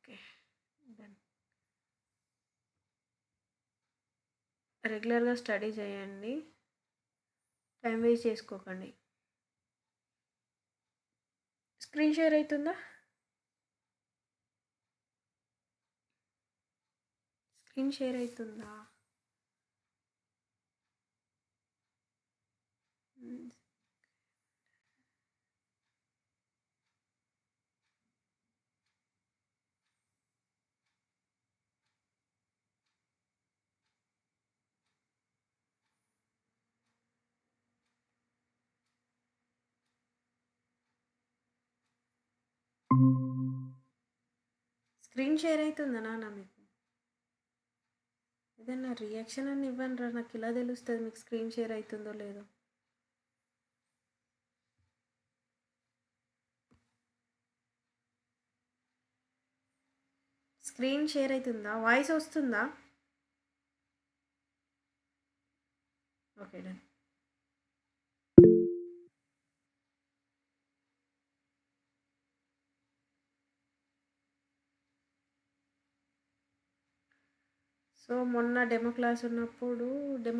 Okay. Done. రెగ్యులర్‌గా study చేయండి. Time waste చేసుకోకండి. స్క్రీన్ షేర్ అయితుందా? స్క్రీన్ షేర్ అయితుందా? హ్మ్. స్క్రీన్ షేర్ అయితుందా నాన్న మీకు? ఏదన్నా రియాక్షన్ అని ఇవ్వండిరా, నాకు ఇలా తెలుస్తుంది మీకు స్క్రీన్ షేర్ అవుతుందో లేదో. స్క్రీన్ షేర్ అవుతుందా? వాయిస్ వస్తుందా? Okay done. సో మొన్న డెమో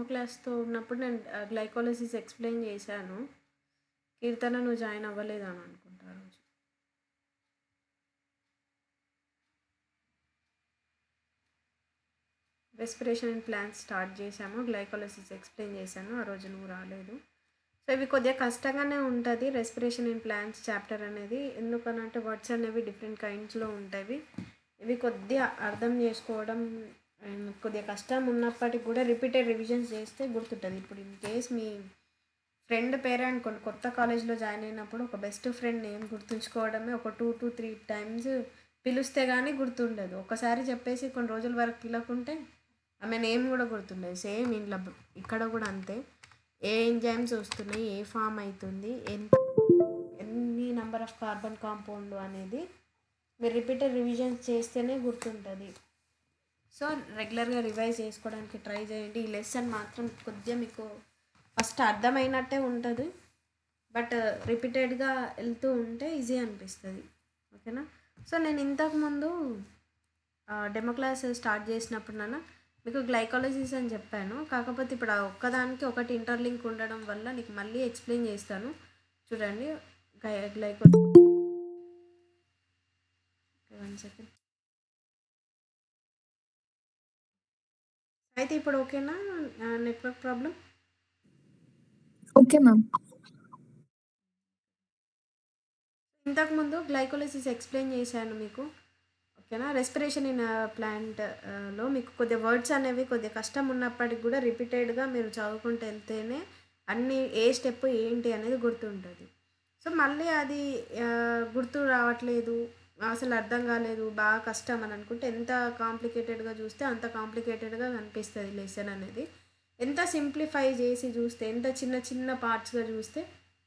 క్లాస్తో ఉన్నప్పుడు నేను గ్లైకాలసిస్ ఎక్స్ప్లెయిన్ చేశాను. కీర్తన నువ్వు జాయిన్ అవ్వలేదని అనుకుంటా ఆ రోజు. రెస్పిరేషన్ అండ్ ప్లాన్స్ స్టార్ట్ చేశాము, గ్లైకాలసిస్ ఎక్స్ప్లెయిన్ చేశాను, ఆ రోజు నువ్వు రాలేదు. సో ఇవి కొద్దిగా కష్టంగానే ఉంటుంది రెస్పిరేషన్ అండ్ ప్లాన్స్ చాప్టర్ అనేది. ఎందుకనంటే వర్డ్స్ అనేవి డిఫరెంట్ కైండ్స్లో ఉంటాయి. ఇవి కొద్దిగా అర్థం చేసుకోవడం కొద్దిగా కష్టం ఉన్నప్పటికి కూడా రిపీటెడ్ రివిజన్స్ చేస్తే గుర్తుంటుంది. ఇప్పుడు ఇన్ కేస్ మీ ఫ్రెండ్ పేరే అనుకోండి, కొత్త కాలేజ్లో జాయిన్ అయినప్పుడు ఒక బెస్ట్ ఫ్రెండ్ నేమ్ గుర్తుంచుకోవడమే ఒక 2 to 3 టైమ్స్ పిలుస్తే కానీ గుర్తుండదు. ఒకసారి చెప్పేసి కొన్ని రోజుల వరకు పిలకుంటే ఆమె నేమ్ కూడా గుర్తుండదు. సేమ్ ఇంట్లో ఇక్కడ కూడా అంతే. ఏ ఎంజైమ్స్ వస్తున్నాయి, ఏ ఫామ్ అవుతుంది, ఎన్ని నెంబర్ ఆఫ్ కార్బన్ కాంపౌండ్ అనేది మీరు రిపీటెడ్ రివిజన్స్ చేస్తేనే గుర్తుంటుంది. సో రెగ్యులర్గా రివైజ్ చేసుకోవడానికి ట్రై చేయండి. ఈ లెసన్ మాత్రం కొద్దిగా మీకు ఫస్ట్ అర్థమైనట్టే ఉంటుంది, బట్ రిపీటెడ్గా వెళ్తూ ఉంటే ఈజీ అనిపిస్తుంది. ఓకేనా? సో నేను ఇంతకుముందు డెమో క్లాస్ స్టార్ట్ చేసినప్పుడు నాన్న మీకు గ్లైకాలసిస్ అని చెప్పాను. కాకపోతే ఇప్పుడు ఆ ఒక్కదానికి ఒకటి ఇంటర్లింక్ ఉండడం వల్ల నీకు మళ్ళీ ఎక్స్ప్లెయిన్ చేస్తాను. చూడండి. గ్లైకోలసిస్ 1 సెకండ్ అయితే ఇప్పుడు ఓకేనా? Network problem okay ma'am. ఇంతకుముందు గ్లైకోలసిస్ ఎక్స్ప్లెయిన్ చేశాను మీకు. ఓకేనా? రెస్పిరేషన్ ఇన్ ప్లాంట్ లో మీకు కొద్దిగా వర్డ్స్ అనేవి కొద్దిగా కష్టం ఉన్నప్పటికి కూడా రిపీటెడ్గా మీరు చదువుకుంటూ వెళ్తేనే అన్ని ఏ స్టెప్ ఏంటి అనేది గుర్తుంటుంది. సో మళ్ళీ అది గుర్తు రావట్లేదు, అసలు అర్థం కాలేదు, బాగా కష్టం అని అనుకుంటే ఎంత కాంప్లికేటెడ్గా చూస్తే అంత కాంప్లికేటెడ్గా కనిపిస్తుంది లెసన్ అనేది. ఎంత సింప్లిఫై చేసి చూస్తే, ఎంత చిన్న చిన్న పార్ట్స్గా చూస్తే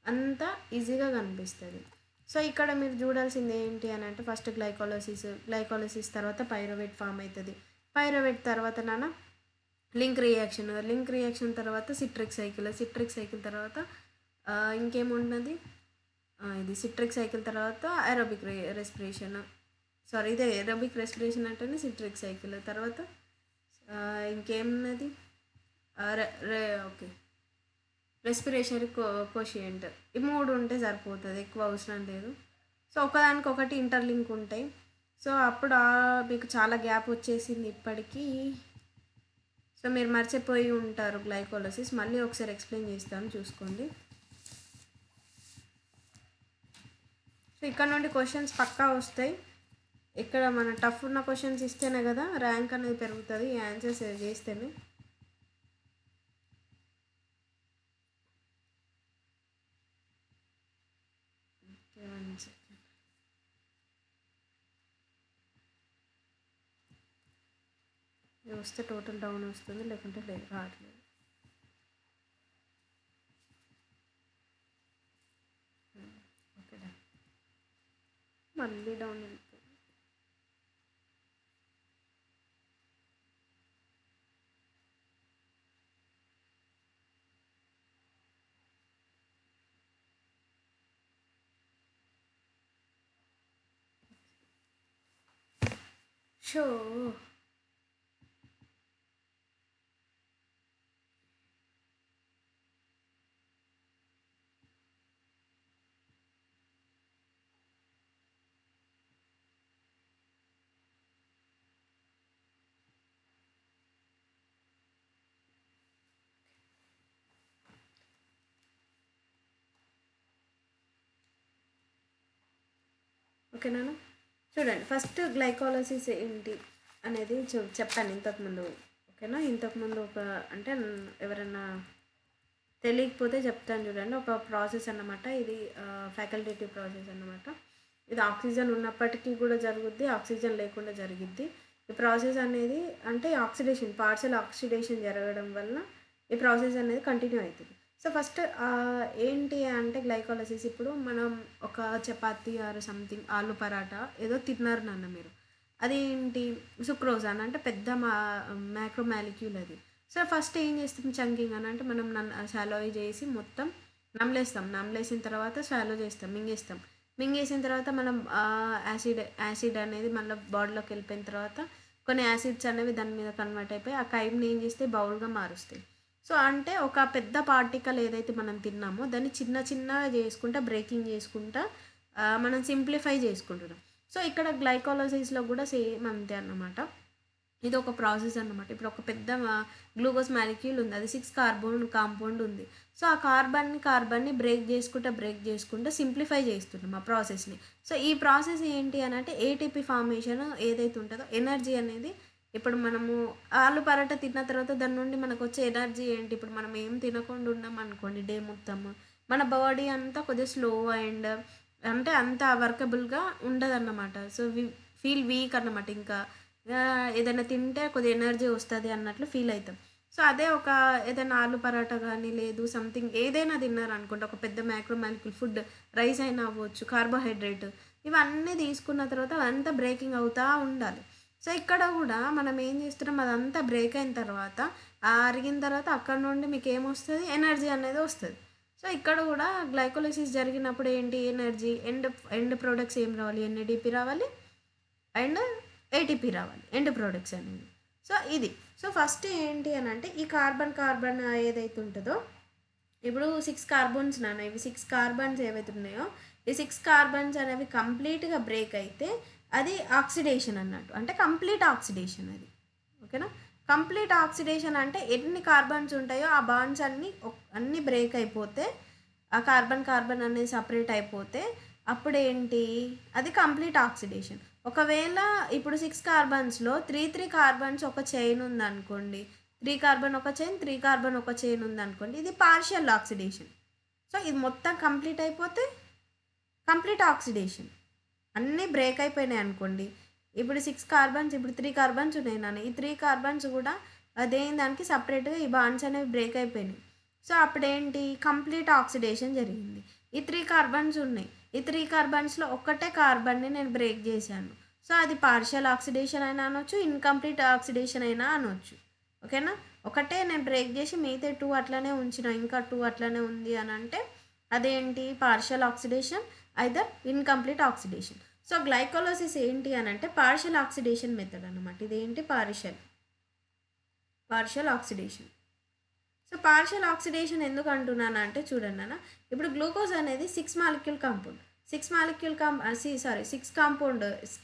అంత ఈజీగా కనిపిస్తుంది. సో ఇక్కడ మీరు చూడాల్సింది ఏంటి అని అంటే ఫస్ట్ గ్లైకాలసిస్ తర్వాత పైరువేట్ ఫామ్ అవుతుంది. పైరువేట్ తర్వాత నాన్న లింక్ రియాక్షన్ తర్వాత సిట్రిక్ సైకిల్ తర్వాత ఇంకేమున్నది, ఇది సిట్రిక్ సైకిల్ తర్వాత ఏరోబిక్ రెస్పిరేషన్. సారీ, ఇదే ఏరోబిక్ రెస్పిరేషన్ అంటేనే సిట్రిక్ సైకిల్. తర్వాత ఇంకేమున్నది, ఓకే, రెస్పిరేషన్ కోషియంట్. ఈ 3 ఉంటే సరిపోతుంది, ఎక్కువ అవసరం లేదు. సో ఒకదానికి ఒకటి ఇంటర్లింక్ ఉంటాయి. సో అప్పుడు మీకు చాలా గ్యాప్ వచ్చేసింది ఇప్పటికీ. సో మీరు మర్చిపోయి ఉంటారు గ్లైకోలసిస్. మళ్ళీ ఒకసారి ఎక్స్ప్లెయిన్ చేస్తాను, చూసుకోండి. సో ఇక్కడ నుండి క్వశ్చన్స్ పక్కా వస్తాయి. ఇక్కడ మన టఫ్ ఉన్న క్వశ్చన్స్ ఇస్తేనే కదా ర్యాంక్ అనేది పెరుగుతుంది, ఈ ఆన్సర్స్ చేస్తేనే. ఇది వస్తే టోటల్ డౌన్ వస్తుంది, లేకుంటే లేదు, రావట్లేదు. Okay done. మళ్ళీ డౌన్ వెళ్తుంది. షో ఓకేనా? చూడండి, ఫస్ట్ గ్లైకాలసిస్ ఏంటి అనేది చెప్పాను ఇంతకుముందు. ఓకేనా? ఇంతకుముందు ఒక అంటే ఎవరైనా తెలియకపోతే చెప్తాను చూడండి. ఒక ప్రాసెస్ అన్నమాట ఇది, ఫ్యాకల్టేటివ్ ప్రాసెస్ అన్నమాట. ఇది ఆక్సిజన్ ఉన్నప్పటికీ కూడా జరుగుద్ది, ఆక్సిజన్ లేకుండా జరిగిద్ది. ఈ ప్రాసెస్ అనేది అంటే ఆక్సిడేషన్, పార్షియల్ ఆక్సిడేషన్ జరగడం వల్ల ఈ ప్రాసెస్ అనేది కంటిన్యూ అవుతుంది. సో ఫస్ట్ ఏంటి అంటే గ్లైకాలసిస్, ఇప్పుడు మనం ఒక చపాతీ ఆర్ సంథింగ్ ఆలు పరాటా ఏదో తిన్నారు నాన్న మీరు, అది ఏంటి సుక్రోజ్ అని అంటే పెద్ద మ్యాక్రో మాలిక్యూల్ అది. సో ఫస్ట్ ఏం చేస్తాం, చంకింగ్ అని అంటే మనం షాలో చేసి మొత్తం నమలేసిన తర్వాత షాలో చేస్తాం, మింగేసిన తర్వాత మనం యాసిడ్ అనేది మళ్ళీ బాడీలోకి వెళ్ళిపోయిన తర్వాత కొన్ని యాసిడ్స్ అనేవి దాని మీద కన్వర్ట్ అయిపోయి ఆ కైమ్ని ఏం చేస్తే బౌల్గా మారుస్తాయి. సో అంటే ఒక పెద్ద పార్టికల్ ఏదైతే మనం తిన్నామో దాన్ని చిన్నగా చేసుకుంటా బ్రేకింగ్ చేసుకుంటా మనం సింప్లిఫై చేసుకుంటున్నాం. సో ఇక్కడ గ్లైకాలసిస్లో కూడా సేమ్ అంతే అన్నమాట. ఇది ఒక ప్రాసెస్ అన్నమాట. ఇప్పుడు ఒక పెద్ద గ్లూకోజ్ మాలిక్యూల్ ఉంది, అది 6 కార్బన్ కాంపౌండ్ ఉంది. సో ఆ కార్బన్ని బ్రేక్ చేసుకుంటూ సింప్లిఫై చేస్తున్నాం ఆ ప్రాసెస్ని. సో ఈ ప్రాసెస్ ఏంటి అని అంటే ఏటీపీ ఫార్మేషన్ ఏదైతే ఉంటుందో ఎనర్జీ అనేది, ఇప్పుడు మనము ఆలు పరాటా తిన్న తర్వాత దాని నుండి మనకు వచ్చే ఎనర్జీ ఏంటి, ఇప్పుడు మనం ఏం తినకుండా ఉన్నాం అనుకోండి డే మొత్తము, మన బాడీ అంతా కొద్దిగా స్లో అండ్ అంటే అంత వర్కబుల్గా ఉండదన్నమాట. సో ఫీల్ వీక్ అన్నమాట. ఇంకా ఏదైనా తింటే కొద్దిగా ఎనర్జీ వస్తుంది అన్నట్లు ఫీల్ అవుతాం. సో అదే ఒక ఏదైనా ఆలు పరాటా కానీ లేదు సంథింగ్ ఏదైనా తిన్నారనుకుంటే ఒక పెద్ద మ్యాక్రో మాలిక్యూల్ ఫుడ్, రైస్ అయినా అవ్వచ్చు, కార్బోహైడ్రేట్, ఇవన్నీ తీసుకున్న తర్వాత అదంతా బ్రేకింగ్ అవుతూ ఉండాలి. సో ఇక్కడ కూడా మనం ఏం చేస్తున్నాం, అదంతా బ్రేక్ అయిన తర్వాత అరిగిన తర్వాత అక్కడ నుండి మీకు ఏమొస్తుంది, ఎనర్జీ అనేది వస్తుంది. సో ఇక్కడ కూడా గ్లైకోలిసిస్ జరిగినప్పుడు ఏంటి, ఎనర్జీ ఎండ్ ప్రొడక్ట్స్ ఏం రావాలి, ఎన్ఏడిపి రావాలి అండ్ ఏటీపీ రావాలి, ఎండ్ ప్రొడక్ట్స్ అనేవి. సో ఇది. సో ఫస్ట్ ఏంటి అని అంటే ఈ కార్బన్ ఏదైతే ఉంటుందో, ఇప్పుడు 6 కార్బన్స్ నాన్న, ఇవి 6 కార్బన్స్ ఏవైతే ఉన్నాయో ఈ 6 కార్బన్స్ అనేవి కంప్లీట్గా బ్రేక్ అయితే అది ఆక్సిడేషన్ అన్నట్టు, అంటే కంప్లీట్ ఆక్సిడేషన్ అది. ఓకేనా? కంప్లీట్ ఆక్సిడేషన్ అంటే ఎన్ని కార్బన్స్ ఉంటాయో ఆ బాండ్స్ అన్నీ బ్రేక్ అయిపోతే, ఆ కార్బన్ అనేది సపరేట్ అయిపోతే అప్పుడేంటి, అది కంప్లీట్ ఆక్సిడేషన్. ఒకవేళ ఇప్పుడు 6 కార్బన్స్లో 3 కార్బన్స్ ఒక చైన్ ఉందనుకోండి, 3 కార్బన్ ఒక చైన్ 3 కార్బన్ ఒక చైన్ ఉందనుకోండి, ఇది పార్షియల్ ఆక్సిడేషన్. సో ఇది మొత్తం కంప్లీట్ అయిపోతే కంప్లీట్ ఆక్సిడేషన్. అన్నీ బ్రేక్ అయిపోయినాయి అనుకోండి, ఇప్పుడు 6 కార్బన్స్, ఇప్పుడు 3 కార్బన్స్ ఉన్నాయి నాన్న, ఈ 3 కార్బన్స్ కూడా అదేం దానికి సపరేట్గా ఈ బాండ్స్ అనేవి బ్రేక్ అయిపోయినాయి. సో అప్పుడేంటి, కంప్లీట్ ఆక్సిడేషన్ జరిగింది. ఈ 3 కార్బన్స్ ఉన్నాయి, ఈ 3 కార్బన్స్లో ఒక్కటే కార్బన్ని నేను బ్రేక్ చేశాను. సో అది పార్షియల్ ఆక్సిడేషన్ అయినా అనొచ్చు, ఇన్కంప్లీట్ ఆక్సిడేషన్ అయినా అనొచ్చు. ఓకేనా? ఒకటే నేను బ్రేక్ చేసి మిగతా 2 అట్లనే ఉంచిన, ఇంకా 2 అట్లనే ఉంది అని అంటే అదేంటి, partial oxidation either incomplete oxidation. So glycolysis ఏంటి అని అంటే పార్షియల్ ఆక్సిడేషన్ మెథడ్ అన్నమాట. ఇదేంటి, partial oxidation. So partial oxidation ఎందుకు అంటున్నాను అంటే చూడండి అన్న, ఇప్పుడు గ్లూకోజ్ అనేది 6 మాలిక్యూల్ కాంపౌండ్, 6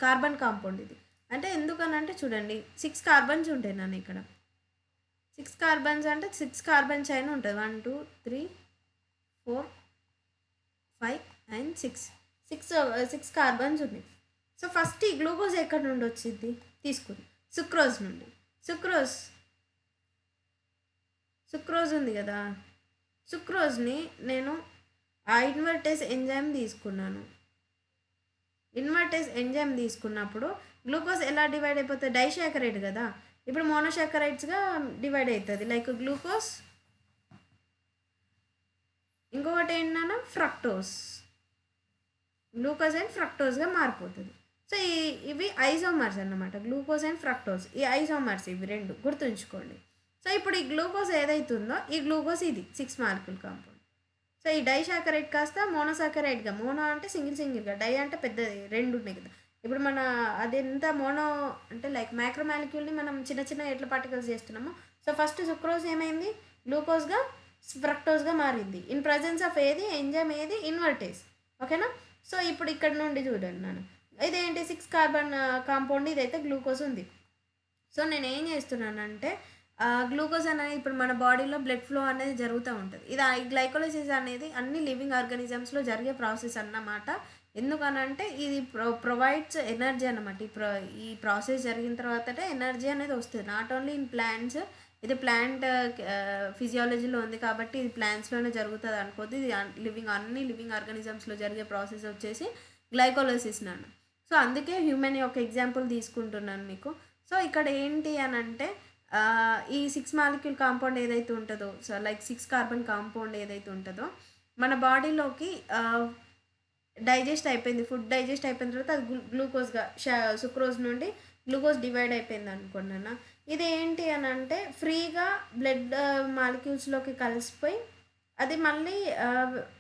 కార్బన్ కాంపౌండ్ ఇది. అంటే ఎందుకనంటే చూడండి 6 కార్బన్స్ ఉంటాయి నాన్న, ఇక్కడ 6 కార్బన్స్ అంటే 6 కార్బన్ చైన్ ఉంటుంది, 1 2 3 4 5 అండ్ 6 కార్బన్స్ ఉన్నాయి. సో ఫస్ట్ ఈ గ్లూకోజ్ ఎక్కడి నుండి వచ్చింది, తీసుకుంది సుక్రోజ్ నుండి. సుక్రోజ్ ఉంది కదా, సుక్రోజ్ని నేను ఆ ఇన్వర్టేజ్ ఎంజైమ్ తీసుకున్నాను. ఇన్వర్టేజ్ ఎంజైమ్ తీసుకున్నప్పుడు గ్లూకోజ్ ఎలా డివైడ్ అయిపోతుంది, డైసాకరైడ్ కదా, ఇప్పుడు మోనోసాకరైడ్స్గా డివైడ్ అవుతుంది. లైక్ గ్లూకోజ్, ఇంకొకటి ఏంటన్నా ఫ్రక్టోజ్, గ్లూకోజ్ అండ్ ఫ్రక్టోజ్గా మారిపోతుంది. సో ఇవి ఐసోమర్స్ అన్నమాట, గ్లూకోజ్ అండ్ ఫ్రక్టోజ్, ఈ ఐసోమర్స్ ఇవి రెండు గుర్తుంచుకోండి. సో ఇప్పుడు ఈ గ్లూకోజ్ ఏదైతుందో ఈ గ్లూకోజ్ ఇది 6 మాలిక్యూల్ కాంపౌండ్. సో ఈ డైసాకరైడ్ కాస్త మోనోసాకరైడ్గా, మోనో అంటే సింగిల్గా, డై అంటే పెద్దది 2 ఉన్నాయి కదా, ఇప్పుడు మన అదెంత మోనో అంటే లైక్ మైక్రో మాలిక్యూల్ని మనం చిన్న చిన్న ఎట్ల పార్టికల్స్ చేస్తున్నాము. సో ఫస్ట్ సుక్రోజ్ ఏమైంది, గ్లూకోజ్గా ఫ్రక్టోజ్గా మారింది. ఇన్ ప్రజెన్స్ ఆఫ్ ఏది ఎంజైమ్ ఏది, ఇన్వర్టేజ్. ఓకేనా. సో ఇప్పుడు ఇక్కడ నుండి చూడండి నాన్న, ఇదేంటి 6 కార్బన్ కాంపౌండ్, ఇదైతే గ్లూకోజ్ ఉంది. సో నేను ఏం చేస్తున్నానంటే గ్లూకోజ్ అనేది ఇప్పుడు మన బాడీలో బ్లడ్ ఫ్లో అనేది జరుగుతూ ఉంటుంది. ఇది గ్లైకోలైసిస్ అనేది అన్ని లివింగ్ ఆర్గానిజమ్స్లో జరిగే ప్రాసెస్ అన్నమాట. ఎందుకనంటే ఇది ప్రొవైడ్స్ ఎనర్జీ అన్నమాట. ఈ ప్రాసెస్ జరిగిన తర్వాతనే ఎనర్జీ అనేది వస్తుంది. నాట్ ఓన్లీ ఇన్ ప్లాంట్స్, ఇది ప్లాంట్ ఫిజియాలజీలో ఉంది కాబట్టి ఇది ప్లాంట్స్లోనే జరుగుతుంది అనుకోద్ది. ఇది అన్ని లివింగ్ ఆర్గానిజమ్స్లో జరిగే ప్రాసెస్ వచ్చేసి గ్లైకోలైసిస్ నాన్న. సో అందుకే హ్యూమన్ యొక్క ఎగ్జాంపుల్ తీసుకుంటున్నాను మీకు. సో ఇక్కడ ఏంటి అని అంటే ఈ 6 మాలిక్యూల్ కాంపౌండ్ ఏదైతే ఉంటుందో, సో లైక్ 6 కార్బన్ కాంపౌండ్ ఏదైతే ఉంటుందో మన బాడీలోకి డైజెస్ట్ అయిపోయింది. ఫుడ్ డైజెస్ట్ అయిపోయిన తర్వాత అది గ్లూకోజ్గా సుక్రోజ్ నుండి గ్లూకోజ్ డివైడ్ అయిపోయింది అనుకున్నాను. ఇది ఏంటి అని అంటే ఫ్రీగా బ్లడ్ మాలిక్యూల్స్లోకి కలిసిపోయి అది మళ్ళీ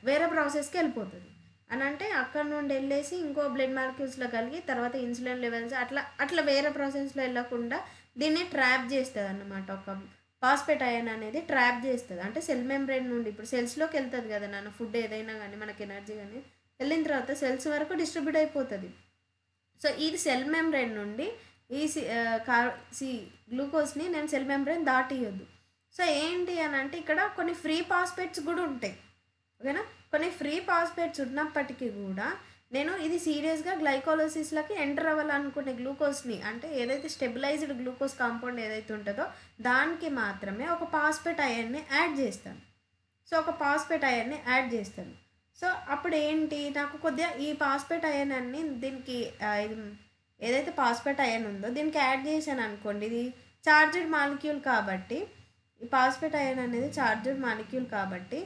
వేరే ప్రాసెస్కి వెళ్ళిపోతుంది అని అంటే అక్కడ నుండి వెళ్ళేసి ఇంకో బ్లడ్ మాలిక్యూల్స్లో కలిగి తర్వాత ఇన్సులిన్ లెవెల్స్ అట్లా వేరే ప్రాసెస్లో వెళ్ళకుండా దీన్ని ట్రాప్ చేస్తుంది అన్నమాట. ఒక ఫాస్ఫేట్ అయాన్ అనేది ట్రాప్ చేస్తుంది. అంటే సెల్ మెంబ్రేన్ నుండి ఇప్పుడు సెల్స్లోకి వెళ్తుంది కదా నాన్న, ఫుడ్ ఏదైనా కానీ మనకి ఎనర్జీ కానీ వెళ్ళిన తర్వాత సెల్స్ వరకు డిస్ట్రిబ్యూట్ అయిపోతుంది. సో ఇది సెల్ మెంబ్రేన్ నుండి ఈ గ్లూకోజ్ని నేను సెల్ మెంబ్రేన్ దాటియొద్దు. సో ఏంటి అని అంటే ఇక్కడ కొన్ని ఫ్రీ ఫాస్ఫేట్స్ కూడా ఉంటాయి. ఓకేనా. కొన్ని ఫ్రీ ఫాస్ఫేట్స్ ఉన్నప్పటికీ కూడా నేను ఇది సీరియస్గా గ్లైకోలైసిస్లోకి ఎంటర్ అవ్వాలనుకునే గ్లూకోజ్ని, అంటే ఏదైతే స్టెబిలైజ్డ్ గ్లూకోజ్ కాంపౌండ్ ఏదైతే ఉంటుందో దానికి మాత్రమే ఒక ఫాస్ఫేట్ అయాన్ని యాడ్ చేస్తాను. సో ఒక ఫాస్ఫేట్ అయాన్ని యాడ్ చేస్తాను. సో అప్పుడు ఏంటి, నాకు కొద్దిగా ఈ ఫాస్ఫేట్ అయాన్ అన్ని దీనికి ఏదైతే ఫాస్ఫేట్ అయాన్ ఉందో దీనికి యాడ్ చేశాను అనుకోండి, ఇది చార్జ్డ్ మాలిక్యూల్ కాబట్టి, ఈ ఫాస్ఫేట్ అయాన్ అనేది చార్జ్డ్ మాలిక్యూల్ కాబట్టి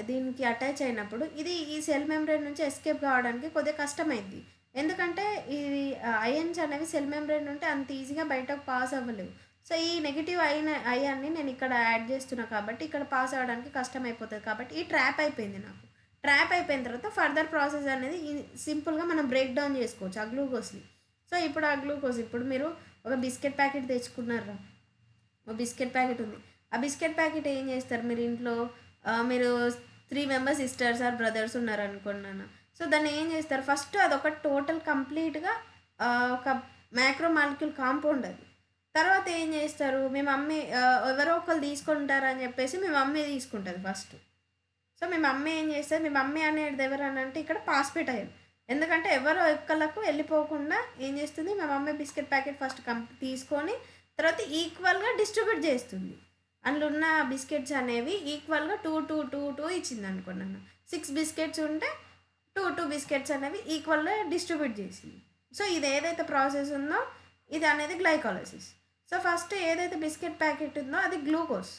దీనికి అటాచ్ అయినప్పుడు ఇది ఈ సెల్ మెంబ్రేన్ నుంచి ఎస్కేప్ కావడానికి కొద్దిగా కష్టమైంది. ఎందుకంటే ఇది అయన్స్ అనేవి సెల్ మెంబ్రేన్ నుండి అంత ఈజీగా బయటకు పాస్ అవ్వలేవు. సో ఈ నెగిటివ్ అయాన్ని నేను ఇక్కడ యాడ్ చేస్తున్నా కాబట్టి ఇక్కడ పాస్ అవ్వడానికి కష్టం అయిపోతుంది. కాబట్టి ఈ ట్రాప్ అయిపోయింది. నాకు ట్రాప్ అయిపోయిన తర్వాత ఫర్దర్ ప్రాసెస్ అనేది సింపుల్గా మనం బ్రేక్ డౌన్ చేసుకోవచ్చు ఆ గ్లూకోజ్ని. సో ఇప్పుడు ఆ గ్లూకోజ్, ఇప్పుడు మీరు ఒక బిస్కెట్ ప్యాకెట్ తెచ్చుకున్నారా, ఒక బిస్కెట్ ప్యాకెట్ ఉంది. ఆ బిస్కెట్ ప్యాకెట్ ఏం చేస్తారు మీరు ఇంట్లో, మీరు 3 మెంబర్స్ సిస్టర్స్ ఆర్ బ్రదర్స్ ఉన్నారనుకున్నాను. సో దాన్ని ఏం చేస్తారు, ఫస్ట్ అదొక టోటల్ కంప్లీట్గా ఒక మ్యాక్రో మాలిక్యూల్ కాంపౌండ్ అది. తర్వాత ఏం చేస్తారు, మీ మమ్మీ ఎవరో ఒకరు తీసుకుంటారని చెప్పేసి మీ మమ్మీ తీసుకుంటుంది ఫస్ట్. సో మీ మమ్మీ ఏం చేస్తుంది, మీ మమ్మీ అనేది ఎవరు అని అంటే ఇక్కడ ఫాస్ఫేట్ అయ్యారు. ఎందుకంటే ఎవరో ఎక్కలకు వెళ్ళిపోకుండా ఏం చేస్తుంది, మా మమ్మీ బిస్కెట్ ప్యాకెట్ ఫస్ట్ తీసుకొని తర్వాత ఈక్వల్గా డిస్ట్రిబ్యూట్ చేస్తుంది. అందులో ఉన్న బిస్కెట్స్ అనేవి ఈక్వల్గా 2 ఇచ్చింది అనుకున్నాను. 6 బిస్కెట్స్ ఉంటే 2 బిస్కెట్స్ అనేవి ఈక్వల్గా డిస్ట్రిబ్యూట్ చేసింది. సో ఇది ఏదైతే ప్రాసెస్ ఉందో ఇది అనేది గ్లైకోలైసిస్. సో ఫస్ట్ ఏదైతే బిస్కెట్ ప్యాకెట్ ఉందో అది గ్లూకోజ్,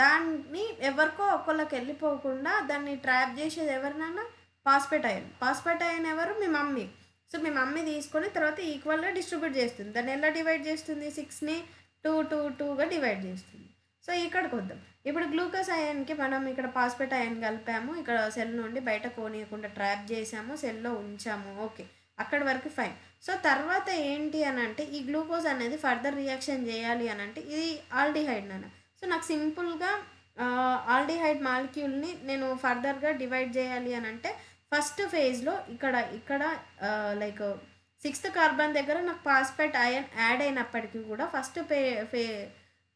దాన్ని ఎవరికో ఒకళ్ళకి వెళ్ళిపోకుండా దాన్ని ట్రాప్ చేసేది ఎవరినైనా ఫాస్ఫేట్ అయాన్. ఫాస్ఫేట్ అయాన్ ఎవరు, మీ మమ్మీ. సో మీ మమ్మీ తీసుకొని తర్వాత ఈక్వల్గా డిస్ట్రిబ్యూట్ చేస్తుంది. దాన్ని ఎలా డివైడ్ చేస్తుంది, 6ని 2గా డివైడ్ చేస్తుంది. సో ఇక్కడికి వద్దాం. ఇప్పుడు గ్లూకోజ్ అయాన్కి మనం ఇక్కడ ఫాస్ఫేట్ అయాన్ కలిపాము, ఇక్కడ సెల్ నుండి బయట పోనీయకుండా ట్రాప్ చేసాము, సెల్లో ఉంచాము, ఓకే అక్కడి వరకు ఫైన్. సో తర్వాత ఏంటి అని అంటే ఈ గ్లూకోజ్ అనేది ఫర్దర్ రియాక్షన్ చేయాలి అని అంటే ఇది ఆల్డిహైడ్ నాన్న. సో నాకు సింపుల్గా ఆల్డిహైడ్ మాలిక్యూల్ని నేను ఫర్దర్గా డివైడ్ చేయాలి అని అంటే ఫస్ట్ ఫేజ్లో ఇక్కడ లైక్ 6th కార్బన్ దగ్గర నాకు ఫాస్ఫేట్ అయాన్ యాడ్ అయినప్పటికీ కూడా ఫస్ట్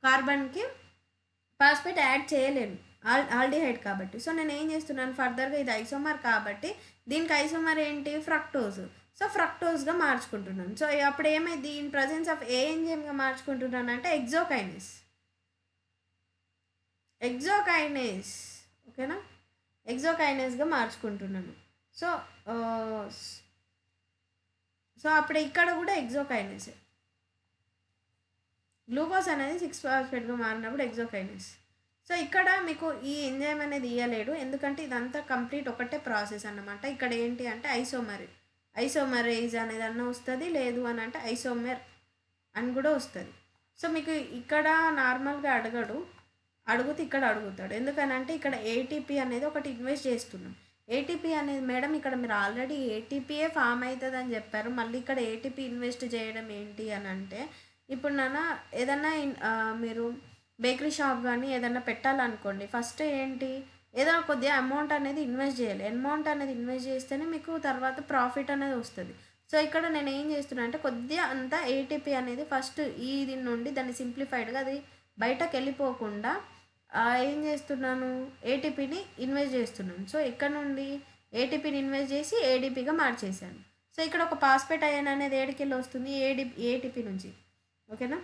కార్బన్కి ఫాస్ఫేట్ యాడ్ చేయలేను ఆల్డిహైడ్ కాబట్టి. సో నేను ఏం చేస్తున్నాను, ఫర్దర్గా ఇది ఐసోమర్ కాబట్టి దీనికి ఐసోమర్ ఏంటి, ఫ్రక్టోజ్. సో ఫ్రక్టోజ్గా మార్చుకుంటున్నాను. సో అప్పుడు ఏమైంది, ఇన్ ప్రజెన్స్ ఆఫ్ ఏ ఎంజైమ్గా మార్చుకుంటున్నాను అంటే ఎగ్జోకైనేస్. ఓకేనా, ఎగ్జోకైనేస్గా మార్చుకుంటున్నాను. సో అప్పుడు ఇక్కడ కూడా ఎగ్జోకైనేస్, గ్లూకోజ్ అనేది 6 ఫాస్ఫేట్గా మారినప్పుడు ఎగ్జోకైనేస్. సో ఇక్కడ మీకు ఈ ఎంజైమ్ అనేది ఇవ్వలేడు, ఎందుకంటే ఇదంతా కంప్లీట్ ఒకటే ప్రాసెస్ అన్నమాట. ఇక్కడ ఏంటి అంటే ఐసోమరేజ్ అనేది అన్న వస్తుంది, లేదు అని అంటే ఐసోమెర్ అని కూడా వస్తుంది. సో మీకు ఇక్కడ నార్మల్గా అడిగితే ఇక్కడ అడుగుతాడు. ఎందుకనంటే ఇక్కడ ఏటీపీ అనేది ఒకటి ఇన్వెస్ట్ చేస్తున్నాం. ఏటీపీ అనేది మేడం ఇక్కడ మీరు ఆల్రెడీ ఏటీపీయే ఫామ్ అవుతుందని చెప్పారు, మళ్ళీ ఇక్కడ ఏటీపీ ఇన్వెస్ట్ చేయడం ఏంటి అని అంటే, ఇప్పుడు ఏదన్నా మీరు బేకరీ షాప్ కానీ ఏదన్నా పెట్టాలనుకోండి, ఫస్ట్ ఏంటి ఏదైనా కొద్దిగా అమౌంట్ అనేది ఇన్వెస్ట్ చేయాలి. అమౌంట్ అనేది ఇన్వెస్ట్ చేస్తేనే మీకు తర్వాత ప్రాఫిట్ అనేది వస్తుంది. సో ఇక్కడ నేను ఏం చేస్తున్నా అంటే కొద్దిగా అంతా ఏటీపీ అనేది ఫస్ట్ ఈ దీని నుండి దాన్ని సింప్లిఫైడ్గా అది బయటకు వెళ్ళిపోకుండా ఏం చేస్తున్నాను, ఏటీపీని ఇన్వెస్ట్ చేస్తున్నాను. సో ఇక్కడ నుండి ఏటీపీని ఇన్వెస్ట్ చేసి ఏడీపీగా మార్చేసాను. సో ఇక్కడ ఒక పాస్పేట్ అయాన్ అనేది ఏడికెళ్ళి వస్తుంది, ఏటీపీ నుంచి. ఓకేనా,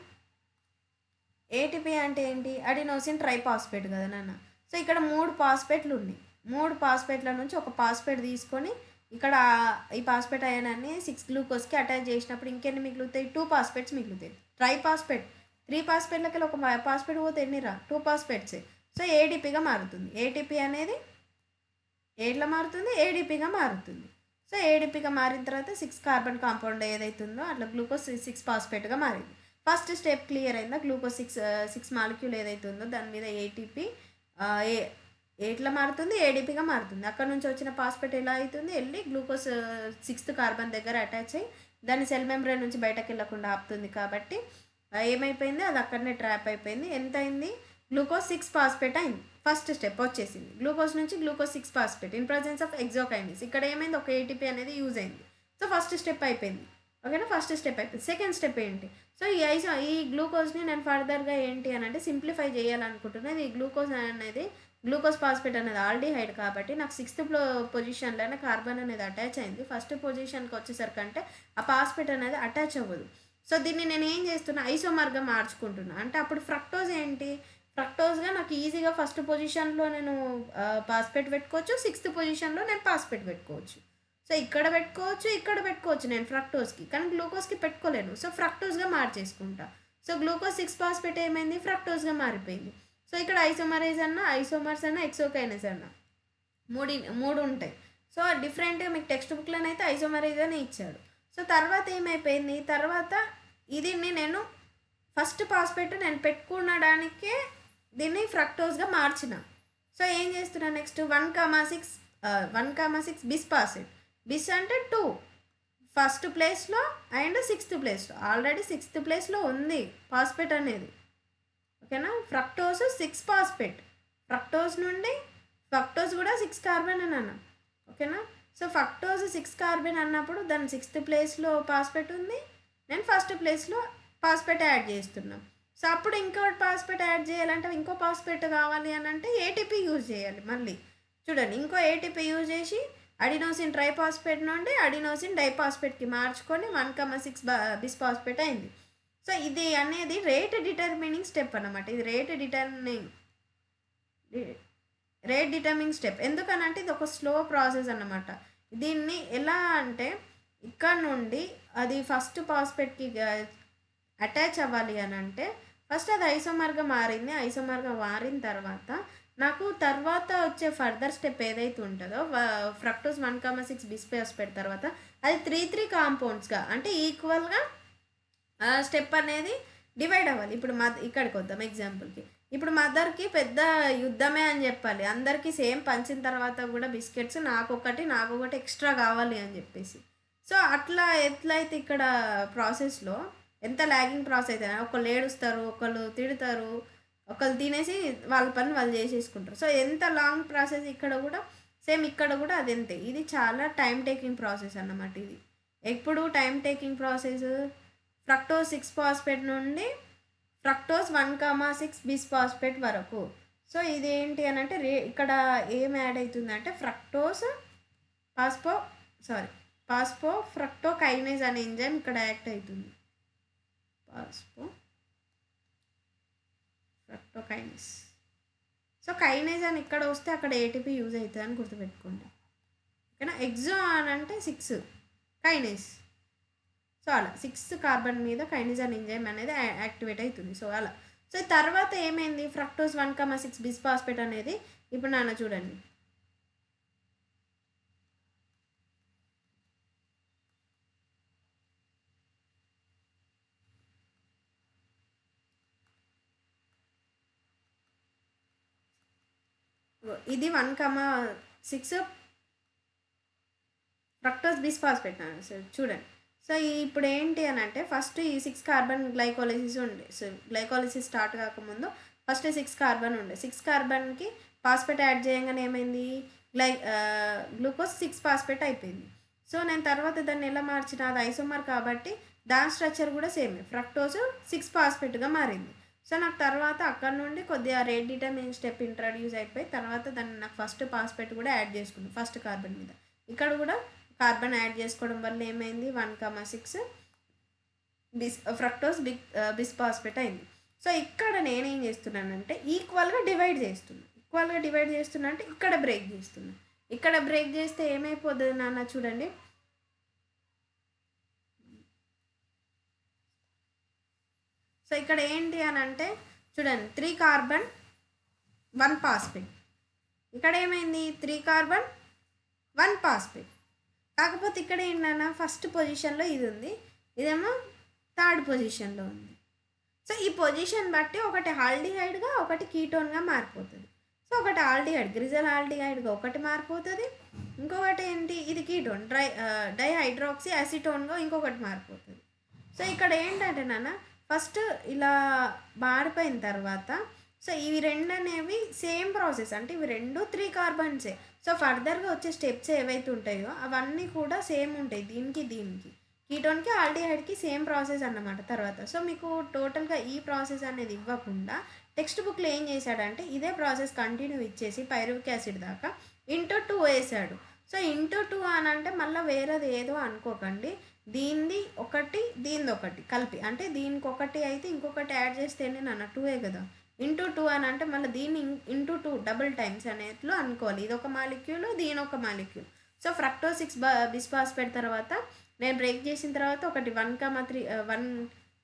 ఏటీపీ అంటే ఏంటి, అడినోసిన్ ట్రైపాస్పేట్ కదా నాన్న. సో ఇక్కడ 3 పాస్పేట్లు ఉన్నాయి. 3 పాస్పేట్ల నుంచి ఒక పాస్పేట్ తీసుకొని ఇక్కడ ఈ పాస్పేట్ అయానాన్ని 6 గ్లూకోజ్కి అటాచ్ చేసినప్పుడు ఇంకెన్ని మిగులుతాయి, 2 పాస్పేట్స్ మిగులుతాయి. ట్రైపాస్పేట్ 3 పాస్పేట్లకి ఒక పాస్పేట్ పోతే ఎన్నిరా, 2 పాస్పేట్సే. సో ఏడీపీగా మారుతుంది. ఏటీపీ అనేది ఏట్లా మారుతుంది, ఏడీపీగా మారుతుంది. సో ఏడీపీగా మారిన తర్వాత 6 కార్బన్ కాంపౌండ్ ఏదైతుందో అట్లా గ్లూకోజ్ 6 పాస్పేట్గా మారింది. ఫస్ట్ స్టెప్ క్లియర్ అయిందా, గ్లూకోజ్ 6 మాలిక్యూల్ ఏదైతే ఉందో దాని మీద ఏటీపీ ఎట్లా మారుతుంది, ఏడీపీగా మారుతుంది. అక్కడ నుంచి వచ్చిన పాస్పేట్ ఎలా అవుతుంది, వెళ్ళి గ్లూకోజ్ 6th కార్బన్ దగ్గర అటాచ్ అయ్యి దాన్ని సెల్ మెంబ్రేన్ నుంచి బయటకు వెళ్ళకుండా ఆపుతుంది. కాబట్టి ఏమైపోయింది, అది అక్కడనే ట్రాప్ అయిపోయింది. ఎంత అయింది, గ్లూకోజ్ 6 పాస్పేట్ అయింది. ఫస్ట్ స్టెప్ వచ్చేసింది. గ్లూకోజ్ నుంచి glucose 6 phosphate in presence of hexokinase. ఇక్కడ ఏమైంది, ఒక ఏటీపీ అనేది యూజ్ అయింది. సో ఫస్ట్ స్టెప్ అయిపోయింది. ఓకేనా, ఫస్ట్ స్టెప్ అయిపోయింది. సెకండ్ స్టెప్ ఏంటి, సో ఈ గ్లూకోజ్ని నేను ఫర్దర్గా ఏంటి అని అంటే సింప్లిఫై చేయాలనుకుంటున్నాను. ఈ గ్లూకోజ్ అనేది గ్లూకోజ్ పాస్పేట్ అనేది ఆల్డిహైడ్ కాబట్టి నాకు 6th పొజిషన్లోనే కార్బన్ అనేది అటాచ్ అయింది. ఫస్ట్ పొజిషన్కి వచ్చేసరికంటే ఆ పాస్పేట్ అనేది అటాచ్ అవ్వదు. సో దీన్ని నేను ఏం చేస్తున్నా, ఐసోమర్గా మార్చుకుంటున్నా. అంటే అప్పుడు ఫ్రక్టోజ్ ఏంటి, ఫ్రక్టోజ్గా నాకు ఈజీగా ఫస్ట్ పొజిషన్లో నేను పాస్పేట్ పెట్టుకోవచ్చు, 6th పొజిషన్లో నేను పాస్పేట్ పెట్టుకోవచ్చు. సో ఇక్కడ పెట్టుకోవచ్చు నేను ఫ్రక్టోజ్కి, కానీ గ్లూకోజ్కి పెట్టుకోలేను. సో ఫ్రక్టోజ్గా మార్చేసుకుంటా. సో గ్లూకోజ్ 6 పాస్పేట్ ఏమైంది, ఫ్రక్టోజ్గా మారిపోయింది. సో ఇక్కడ ఐసోమర్స్ అన్న ఎక్సోకైనస్ అన్న మూడు ఉంటాయి. సో డిఫరెంట్గా మీకు టెక్స్ట్ బుక్లోనైతే ఐసోమరైజ్ అని ఇచ్చాడు. సో తర్వాత ఏమైపోయింది, తర్వాత దీన్ని నేను ఫస్ట్ పాస్పేట్ నేను పెట్టుకునడానికే దీన్ని ఫ్రక్టోజ్గా మార్చిన. సో ఏం చేస్తున్నా, నెక్స్ట్ 1,6 బిస్ పాస్పేట్. బిస్ అంటే 2 ఫస్ట్ ప్లేస్లో అండ్ 6th ప్లేస్లో. ఆల్రెడీ 6th ప్లేస్లో ఉంది పాస్పేట్ అనేది. ఓకేనా, ఫ్రక్టోజ్ 6 పాస్పేట్. ఫ్రక్టోజ్ కూడా 6 కార్బన్ అని అన్న. ఓకేనా, సో ఫ్రక్టోజ్ 6 కార్బన్ అన్నప్పుడు దాని 6th ప్లేస్లో పాస్పేట్ ఉంది, నేను ఫస్ట్ ప్లేస్లో పాస్పేట్ యాడ్ చేస్తున్నాం. సో అప్పుడు ఇంకోటి పాస్పేట్ యాడ్ చేయాలంటే ఇంకో పాస్పేట్ కావాలి అని అంటే ఏటీపీ యూజ్ చేయాలి. మళ్ళీ చూడండి, ఇంకో ఏటీపీ యూజ్ చేసి అడినోసిన్ ట్రైపాస్పేట్ నుండి అడినోసిన్ డైపాస్పేట్కి మార్చుకొని 1,6 బిస్ పాస్పేట్ అయింది. సో ఇది అనేది రేట్ డిటర్మినింగ్ స్టెప్ అన్నమాట. ఇది రేట్ డిటర్మినింగ్ స్టెప్. ఎందుకనంటే ఇది ఒక స్లో ప్రాసెస్ అన్నమాట. దీన్ని ఎలా అంటే ఇక్కడ నుండి అది ఫస్ట్ పాస్పేట్కి అటాచ్ అవ్వాలి అని అంటే ఫస్ట్ అది ఐసోమర్గా మారింది. ఐసోమర్గా మారిన తర్వాత నాకు తర్వాత వచ్చే ఫర్దర్ స్టెప్ ఏదైతే ఉంటుందో ఫ్రక్టోజ్ 1,6 బిస్ పాస్పేట్ తర్వాత అది 3 కాంపౌండ్స్గా అంటే ఈక్వల్గా స్టెప్ అనేది డివైడ్ అవ్వాలి. ఇప్పుడు ఇక్కడికి వద్దాం ఎగ్జాంపుల్కి. ఇప్పుడు మదర్కి పెద్ద యుద్ధమే అని చెప్పాలి. అందరికీ సేమ్ పంచిన తర్వాత కూడా బిస్కెట్స్ నాకొకటి ఎక్స్ట్రా కావాలి అని చెప్పేసి. సో అట్లా ఎట్లయితే ఇక్కడ ప్రాసెస్లో ఎంత లాగింగ్ ప్రాసెస్ అయినా ఒకళ్ళు ఏడుస్తారు, ఒకళ్ళు తిడతారు, ఒకళ్ళు తినేసి వాళ్ళ పని వాళ్ళు చేసేసుకుంటారు. సో ఎంత లాంగ్ ప్రాసెస్ ఇక్కడ కూడా సేమ్ ఇక్కడ కూడా అది అంతే. ఇది చాలా టైం టేకింగ్ ప్రాసెస్ అన్నమాట. ఇది ఎప్పుడు time taking process. Fructose 6 phosphate నుండి ఫ్రక్టోజ్ 1,6 బిస్ పాస్పేట్ వరకు. సో ఇది ఏంటి అని అంటే ఇక్కడ ఏం యాడ్ అవుతుందంటే పాస్పో ఫ్రక్టోకైనేజ్ అనే ఎంజైమ్ ఇక్కడ యాక్ట్ అవుతుంది. ఫ్రక్టోకైనేజ్. సో కైనేజ్ అని ఇక్కడ వస్తే అక్కడ ఏటీపీ యూజ్ అవుతుంది అని గుర్తుపెట్టుకోండి. ఓకేనా, ఎగ్జో అని అంటే 6 కైనేజ్. సో అలా 6 కార్బన్ మీద కైనేజ్ అనే ఎంజైమ్ అనేది యాక్టివేట్ అవుతుంది. సో అలా. సో తర్వాత ఏమైంది, ఫ్రక్టోజ్ 1,6 బిస్ పాస్పేట్ అనేది ఇప్పుడు నాన్న చూడండి, ఇది 1,6 ఫ్రక్టోస్ బిస్ఫాస్ఫేట్ సో చూడండి. సో ఇప్పుడు ఏంటి అని అంటే ఫస్ట్ ఈ 6 కార్బన్ గ్లైకోలిసిస్ ఉండే. సో గ్లైకోలిసిస్ స్టార్ట్ కాకముందు ఫస్ట్ 6 కార్బన్ ఉండే. 6 కార్బన్కి ఫాస్ఫేట్ యాడ్ చేయగానే ఏమైంది, గ్లూకోజ్ 6 ఫాస్ఫేట్ అయిపోయింది. సో నేను తర్వాత దాన్ని ఎలా మార్చిన, అది ఐసోమర్ కాబట్టి దాని స్ట్రక్చర్ కూడా సేమే, ఫ్రక్టోజ్ 6 ఫాస్ఫేట్గా మారింది. సో నాకు తర్వాత అక్కడ నుండి కొద్దిగా రేట్ డిటర్మిన్ స్టెప్ ఇంట్రడ్యూస్ అయిపోయి తర్వాత దాన్ని నాకు ఫస్ట్ ఫాస్ఫేట్ కూడా యాడ్ చేసుకున్నాను ఫస్ట్ కార్బన్ మీద. ఇక్కడ కూడా కార్బన్ యాడ్ చేసుకోవడం వల్ల ఏమైంది 1,6 ఫ్రక్టోస్ బిస్ఫాస్ఫేట్ అయింది. సో ఇక్కడ నేనేం చేస్తున్నానంటే ఈక్వల్గా డివైడ్ చేస్తున్నా అంటే ఇక్కడ బ్రేక్ చేస్తున్నా. ఇక్కడ బ్రేక్ చేస్తే ఏమైపోతుంది నాన్న చూడండి. సో ఇక్కడ ఏంటి అని అంటే చూడండి 3 కార్బన్ 1 ఫాస్ఫేట్. ఇక్కడ ఏమైంది 3 కార్బన్ 1 ఫాస్ఫేట్. కాకపోతే ఇక్కడ ఏంటన్నా ఫస్ట్ పొజిషన్లో ఇది ఉంది, ఇదేమో థర్డ్ పొజిషన్లో ఉంది. సో ఈ పొజిషన్ బట్టి ఒకటి ఆల్డిహైడ్గా ఒకటి కీటోన్గా మారిపోతుంది. సో ఒకటి ఆల్డిహైడ్ గ్రిజల్ ఆల్డిహైడ్గా ఒకటి మారిపోతుంది, ఇంకొకటి ఏంటి ఇది కీటోన్ డైహైడ్రాక్సీ అసిటోన్గా ఇంకొకటి మారిపోతుంది. సో ఇక్కడ ఏంటంటే నాన్న ఫస్ట్ ఇలా మారిపోయిన తర్వాత సో ఇవి రెండు అనేవి సేమ్ ప్రాసెస్, అంటే ఇవి రెండు 3 కార్బన్సే. సో ఫర్దర్గా వచ్చే స్టెప్స్ ఏవైతే ఉంటాయో అవన్నీ కూడా సేమ్ ఉంటాయి, దీనికి కీటోన్కి ఆల్డిహైడ్కి సేమ్ ప్రాసెస్ అన్నమాట తర్వాత. సో మీకు టోటల్గా ఈ ప్రాసెస్ అనేది ఇవ్వకుండా టెక్స్ట్ బుక్లో ఏం చేశాడంటే ఇదే ప్రాసెస్ కంటిన్యూ ఇచ్చేసి పైరువిక్ యాసిడ్ దాకా *2 వేసాడు. సో *2 అని అంటే మళ్ళీ వేరేది ఏదో అనుకోకండి, దీనిది ఒకటి దీనిది ఒకటి కలిపి, అంటే దీనికి ఒకటి అయితే ఇంకొకటి యాడ్ చేస్తేనే నాన్న 2 కదా. *2 అని అంటే మళ్ళీ దీన్ని *2 డబుల్ టైమ్స్ అనేట్లు అనుకోవాలి. ఇది ఒక మాలిక్యూల్, దీని ఒక మాలిక్యూల్. సో ఫ్రక్టోస్ 6 బిస్ఫాస్ఫేట్ తర్వాత నేను బ్రేక్ చేసిన తర్వాత ఒకటి 1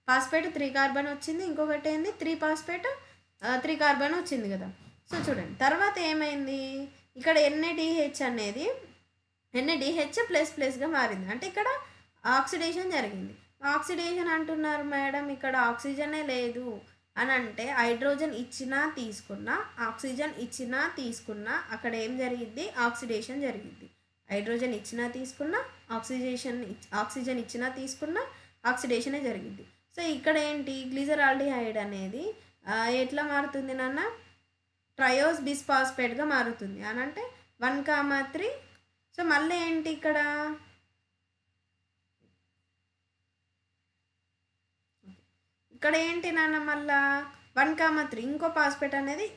ఫాస్ఫేట్ 3 కార్బన్ వచ్చింది, ఇంకొకటి ఏంది 3 ఫాస్ఫేట్ 3 కార్బన్ వచ్చింది కదా. సో చూడండి తర్వాత ఏమైంది, ఇక్కడ NADH అనేది NADH ప్లస్గా మారింది, అంటే ఇక్కడ ఆక్సిడేషన్ జరిగింది. ఆక్సిడేషన్ అంటున్నారు మేడం, ఇక్కడ ఆక్సిజనే లేదు అని అంటే హైడ్రోజన్ ఇచ్చినా తీసుకున్నా ఆక్సిజన్ ఇచ్చినా తీసుకున్నా అక్కడ ఏం జరిగిద్ది, ఆక్సిడేషన్ జరిగిద్ది. హైడ్రోజన్ ఇచ్చినా తీసుకున్నా ఆక్సిజన్ ఇచ్చినా తీసుకున్నా ఆక్సిడేషనే జరిగిద్ది. సో ఇక్కడ ఏంటి గ్లిజరాల్డిహైడ్ అనేది ఎట్లా మారుతుంది నాన్న, ట్రయోస్ బిస్ఫాస్ఫేట్గా మారుతుంది అని అంటే 1,3. సో మళ్ళీ ఏంటి ఇక్కడ ఏంటి నాన్న మళ్ళా 1,3 ఇంకో ఫాస్ఫేట్ అనేది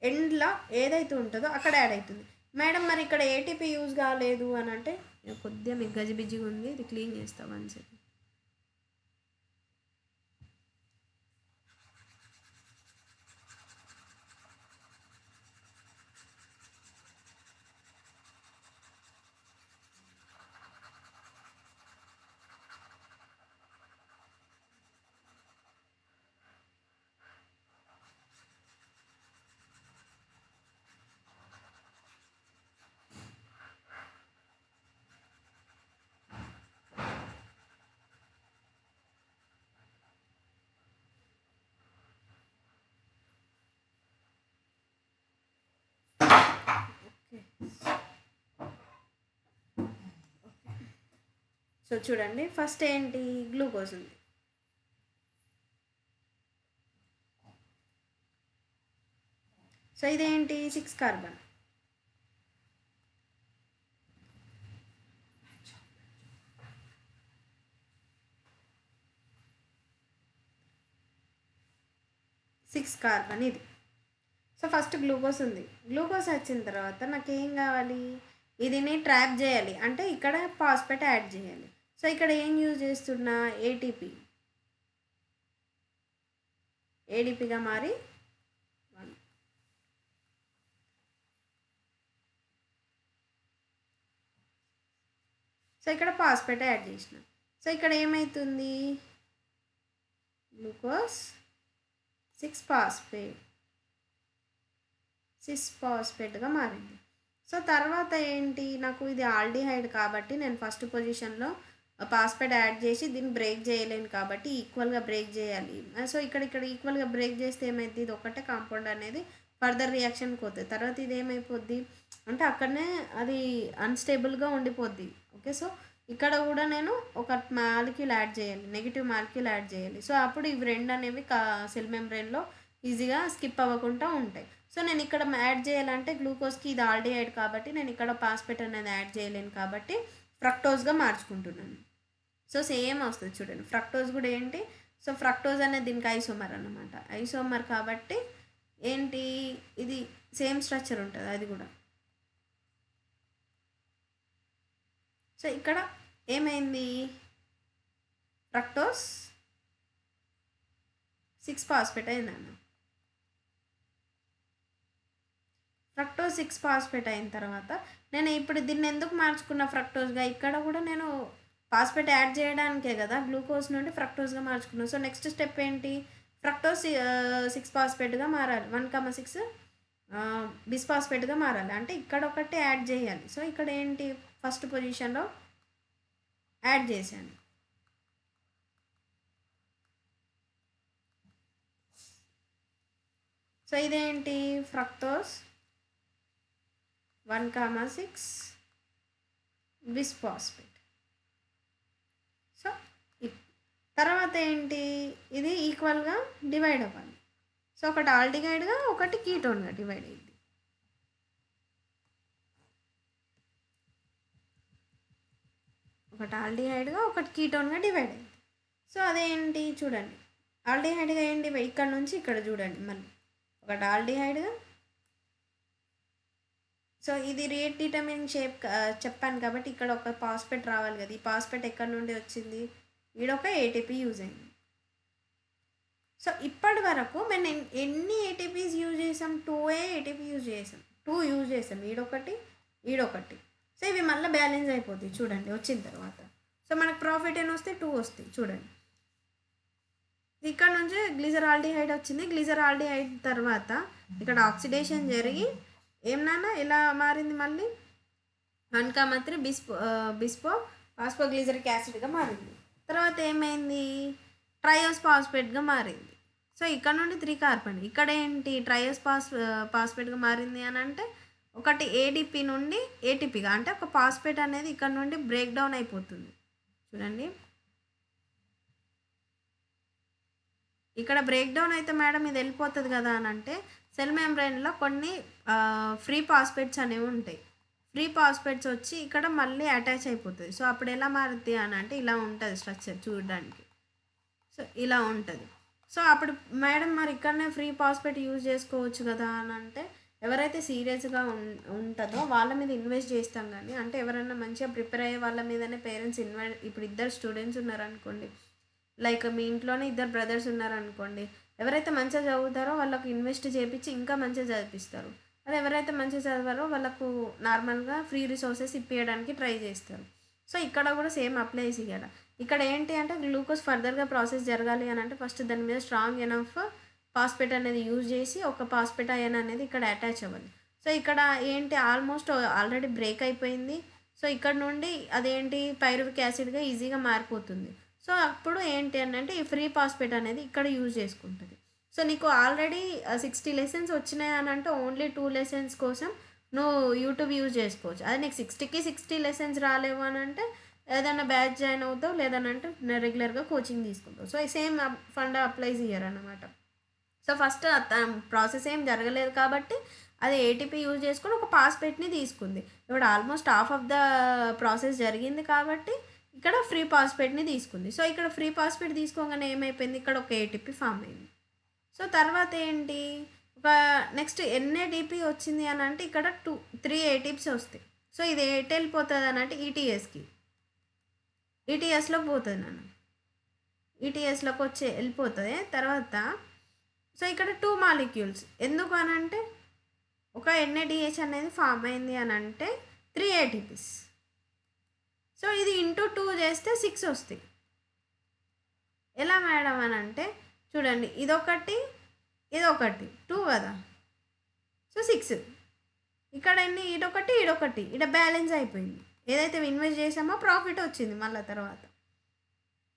ఎండ్లో ఏదైతే ఉంటుందో అక్కడ యాడ్ అవుతుంది. మేడం మరి ఇక్కడ ATP యూజ్ కాలేదు అని అంటే కొద్దిగా మీకు గజిబిజిగా ఉంది, ఇది క్లీన్ చేస్తాం అని చెప్పి. సో చూడండి ఫస్ట్ ఏంటి గ్లూకోజ్ ఉంది. సో ఇదేంటి 6 కార్బన్. ఇది. సో ఫస్ట్ గ్లూకోజ్ ఉంది. గ్లూకోజ్ వచ్చిన తర్వాత నాకు ఏం కావాలి, ఇదిని ట్రాప్ చేయాలి అంటే ఇక్కడ ఫాస్ఫేట్ యాడ్ చేయాలి. సో ఇక్కడ ఏం యూజ్ చేస్తున్నా, ఏడిపిగా మారి 1. సో ఇక్కడ ఫాస్ఫేట్ యాడ్ చేసిన. సో ఇక్కడ ఏమవుతుంది, గ్లూకోజ్ 6 ఫాస్ఫేట్గా మారింది. సో తర్వాత ఏంటి, నాకు ఇది ఆల్డిహైడ్ కాబట్టి నేను ఫస్ట్ పొజిషన్లో ఫాస్ఫేట్ యాడ్ చేసి దీన్ని బ్రేక్ చేయలేను కాబట్టి ఈక్వల్గా బ్రేక్ చేయాలి. సో ఇక్కడ ఈక్వల్గా బ్రేక్ చేస్తే ఏమైంది, ఇది ఒకటే కాంపౌండ్ అనేది ఫర్దర్ రియాక్షన్కి పోతుంది. తర్వాత ఇది ఏమైపోద్ది అంటే అక్కడనే అది అన్స్టేబుల్గా ఉండిపోద్ది, ఓకే. సో ఇక్కడ కూడా నేను ఒక మాలిక్యూల్ యాడ్ చేయాలి, నెగిటివ్ మాలిక్యూల్ యాడ్ చేయాలి. సో అప్పుడు ఇవి రెండు అనేవి సెల్ మెంబ్రెయిన్లో ఈజీగా స్కిప్ అవ్వకుండా ఉంటాయి. సో నేను ఇక్కడ యాడ్ చేయాలంటే గ్లూకోజ్కి ఇది ఆల్డిహైడ్ కాబట్టి నేను ఇక్కడ పాస్పేట్ అనేది యాడ్ చేయలేను కాబట్టి ఫ్రక్టోజ్గా మార్చుకుంటున్నాను. సో సేమ్ వస్తుంది చూడండి. ఫ్రక్టోజ్ కూడా ఏంటి, సో ఫ్రక్టోజ్ అనేది దీనికి ఐసోమర్ అన్నమాట. ఐసోమర్ కాబట్టి ఏంటి, ఇది సేమ్ స్ట్రక్చర్ ఉంటుంది అది కూడా. సో ఇక్కడ ఏమైంది, ఫ్రక్టోజ్ 6-ఫాస్ఫేట్ అయిందన్న. ఫ్రక్టోజ్ 6-ఫాస్ఫేట్ అయిన తర్వాత నేను ఇప్పుడు దీన్ని ఎందుకు మార్చుకున్న ఫ్రక్టోజ్గా, ఇక్కడ కూడా నేను ఫాస్ఫేట్ యాడ్ చేయడానికే కదా గ్లూకోజ్ నుండి ఫ్రక్టోజ్గా మార్చుకున్నాను. సో నెక్స్ట్ స్టెప్ ఏంటి, ఫ్రక్టోజ్ 6-ఫాస్ఫేట్గా మారాలి, 1,6 బిస్ఫాస్ఫేట్గా మారాలి. అంటే ఇక్కడ ఒకటి యాడ్ చేయాలి. సో ఇక్కడ ఏంటి, ఫస్ట్ పొజిషన్లో యాడ్ చేశాను. సో ఇదేంటి, ఫ్రక్టోజ్ 1,6 బిస్ఫాస్ఫేట్. సో తర్వాత ఏంటి, ఇది ఈక్వల్గా డివైడ్ అవ్వాలి. సో ఒకటి ఆల్డిహైడ్గా ఒకటి కీటోన్గా డివైడ్ అయింది. ఒకటి ఆల్డిహైడ్గా ఒకటి కీటోన్గా డివైడ్ అయింది. సో అదేంటి చూడండి, ఆల్డిహైడ్గా ఏంటి ఇక్కడ నుంచి ఇక్కడ చూడండి, మళ్ళీ ఒకటి ఆల్డిహైడ్గా. సో ఇది రేట్ డిటర్మినింగ్ షేప్ చెప్పాను కాబట్టి ఇక్కడ ఒక పాస్పేట్ రావాలి కదా. ఈ పాస్పేట్ ఎక్కడి నుండి వచ్చింది, ఈడొక ఏటీపీ యూజ్ అయింది. సో ఇప్పటి వరకు మేము ఎన్ని ఏటీపీస్ యూజ్ చేసాం, 2 ఏటీపీ యూజ్ చేసాం, 2 యూజ్ చేసాం, ఈడొకటి ఈడొకటి. సో ఇవి మళ్ళీ బ్యాలెన్స్ అయిపోతాయి చూడండి వచ్చిన తర్వాత. సో మనకు ప్రాఫిట్ ఏం వస్తాయి, 2 వస్తాయి చూడండి. ఇక్కడ నుంచి గ్లిజరాల్డిహైడ్ వచ్చింది. గ్లిజరాల్డిహైడ్ తర్వాత ఇక్కడ ఆక్సిడేషన్ జరిగి ఏమన్నా ఇలా మారింది, మళ్ళీ 1,3 బిస్పో ఫాస్ఫోగ్లిజరిక్ యాసిడ్గా మారింది. తర్వాత ఏమైంది, ట్రయోస్ ఫాస్ఫేట్గా మారింది. సో ఇక్కడ నుండి 3 కార్బన్, ఇక్కడ ఏంటి ట్రయోస్ ఫాస్ఫేట్గా మారింది అని అంటే ఒకటి ఏడిపి నుండి ఏటీపీగా, అంటే ఒక ఫాస్ఫేట్ అనేది ఇక్కడ నుండి బ్రేక్ డౌన్ అయిపోతుంది చూడండి. ఇక్కడ బ్రేక్ డౌన్ అయితే మేడం ఇది వెళ్ళిపోతుంది కదా అని అంటే సెల్ మెంబ్రెయిన్లో కొన్ని ఫ్రీ ఫాస్ఫేట్స్ అనేవి ఉంటాయి. ఫ్రీ ఫాస్ఫేట్స్ వచ్చి ఇక్కడ మళ్ళీ అటాచ్ అయిపోతుంది. సో అప్పుడు ఎలా మారుద్ది అని అంటే ఇలా ఉంటుంది స్ట్రక్చర్ చూడడానికి. సో ఇలా ఉంటుంది. సో అప్పుడు మేడం మరి ఇక్కడనే ఫ్రీ ఫాస్ఫేట్ యూజ్ చేసుకోవచ్చు కదా అని అంటే ఎవరైతే సీరియస్గా ఉంటుందో వాళ్ళ మీద ఇన్వెస్ట్ చేస్తాం. కానీ అంటే ఎవరైనా మంచిగా ప్రిపేర్ అయ్యే వాళ్ళ మీదనే పేరెంట్స్ ఇప్పుడు 2 స్టూడెంట్స్ ఉన్నారనుకోండి, లైక్ మీ ఇంట్లోనే 2 బ్రదర్స్ ఉన్నారనుకోండి, ఎవరైతే మంచిగా చదువుతారో వాళ్ళకు ఇన్వెస్ట్ చేయించి ఇంకా మంచిగా చదివిస్తారు. అదే ఎవరైతే మంచిగా చదివారో వాళ్ళకు నార్మల్గా ఫ్రీ రిసోర్సెస్ ఇప్పించడానికి ట్రై చేస్తారు. సో ఇక్కడ కూడా సేమ్ అప్లై చేయాలి. ఇక్కడ ఏంటి అంటే గ్లూకోజ్ ఫర్దర్గా ప్రాసెస్ జరగాలి అని అంటే ఫస్ట్ దాని మీద స్ట్రాంగ్ ఎనఫ్ ఫాస్ఫేట్ అనేది యూజ్ చేసి ఒక ఫాస్ఫేట్ అయన్ అనేది ఇక్కడ అటాచ్ అవ్వాలి. సో ఇక్కడ ఏంటి ఆల్మోస్ట్ ఆల్రెడీ బ్రేక్ అయిపోయింది. సో ఇక్కడ నుండి అదేంటి పైరువిక్ యాసిడ్గా ఈజీగా మారిపోతుంది. సో అప్పుడు ఏంటి అంటే ఈ ఫ్రీ ఫాస్ఫేట్ అనేది ఇక్కడ యూజ్ చేసుకుంటుంది. సో నీకు ఆల్రెడీ 60 లెసన్స్ వచ్చినాయి అని అంటే ఓన్లీ 2 లెసన్స్ కోసం నువ్వు యూట్యూబ్ యూజ్ చేసుకోవచ్చు. అదే నీకు 60 లెసన్స్ రాలేవు అని అంటే ఏదైనా బ్యాచ్ జాయిన్ అవుతావు, లేదనంటే రెగ్యులర్గా కోచింగ్ తీసుకుంటావు. సో ఈ సేమ్ ఫండ్ అప్లైస్ ఇయ్యరు అనమాట. సో ఫస్ట్ ప్రాసెస్ ఏం జరగలేదు కాబట్టి అది ఏటీపీ యూజ్ చేసుకొని ఒక ఫాస్ఫేట్ని తీసుకుంది. ఇప్పుడు almost half of the process జరిగింది కాబట్టి ఇక్కడ ఫ్రీ ఫాస్ఫేట్ని తీసుకుంది. సో ఇక్కడ ఫ్రీ ఫాస్ఫేట్ తీసుకోగానే ఏమైపోయింది, ఇక్కడ ఒక ఏటీపీ ఫామ్ అయింది. సో తర్వాత ఏంటి, ఒక నెక్స్ట్ ఎన్ఏటీపీ వచ్చింది అని అంటే ఇక్కడ 3 ఏటీపీస్ వస్తాయి. సో ఇది ఎటు వెళ్ళిపోతుంది అని అంటే ఈటీఎస్లోకి పోతుంది నన్ను, ఈటీఎస్లోకి వచ్చి వెళ్ళిపోతుంది. తర్వాత సో ఇక్కడ 2 మాలిక్యూల్స్ ఎందుకు అని అంటే ఒక ఎన్ఏడిహెచ్ అనేది ఫామ్ అయింది అని అంటే 3 ఏటీపీస్. సో ఇది ఇంటూ 2 చేస్తే 6 వస్తాయి. ఎలా మేడం అని అంటే చూడండి, ఇదొకటి 2 కదా. సో 6 ఇక్కడ ఎన్ని, ఇదొకటి ఇక్కడ బ్యాలెన్స్ అయిపోయింది. ఏదైతే ఇన్వెస్ట్ చేసామో ప్రాఫిట్ వచ్చింది మళ్ళీ తర్వాత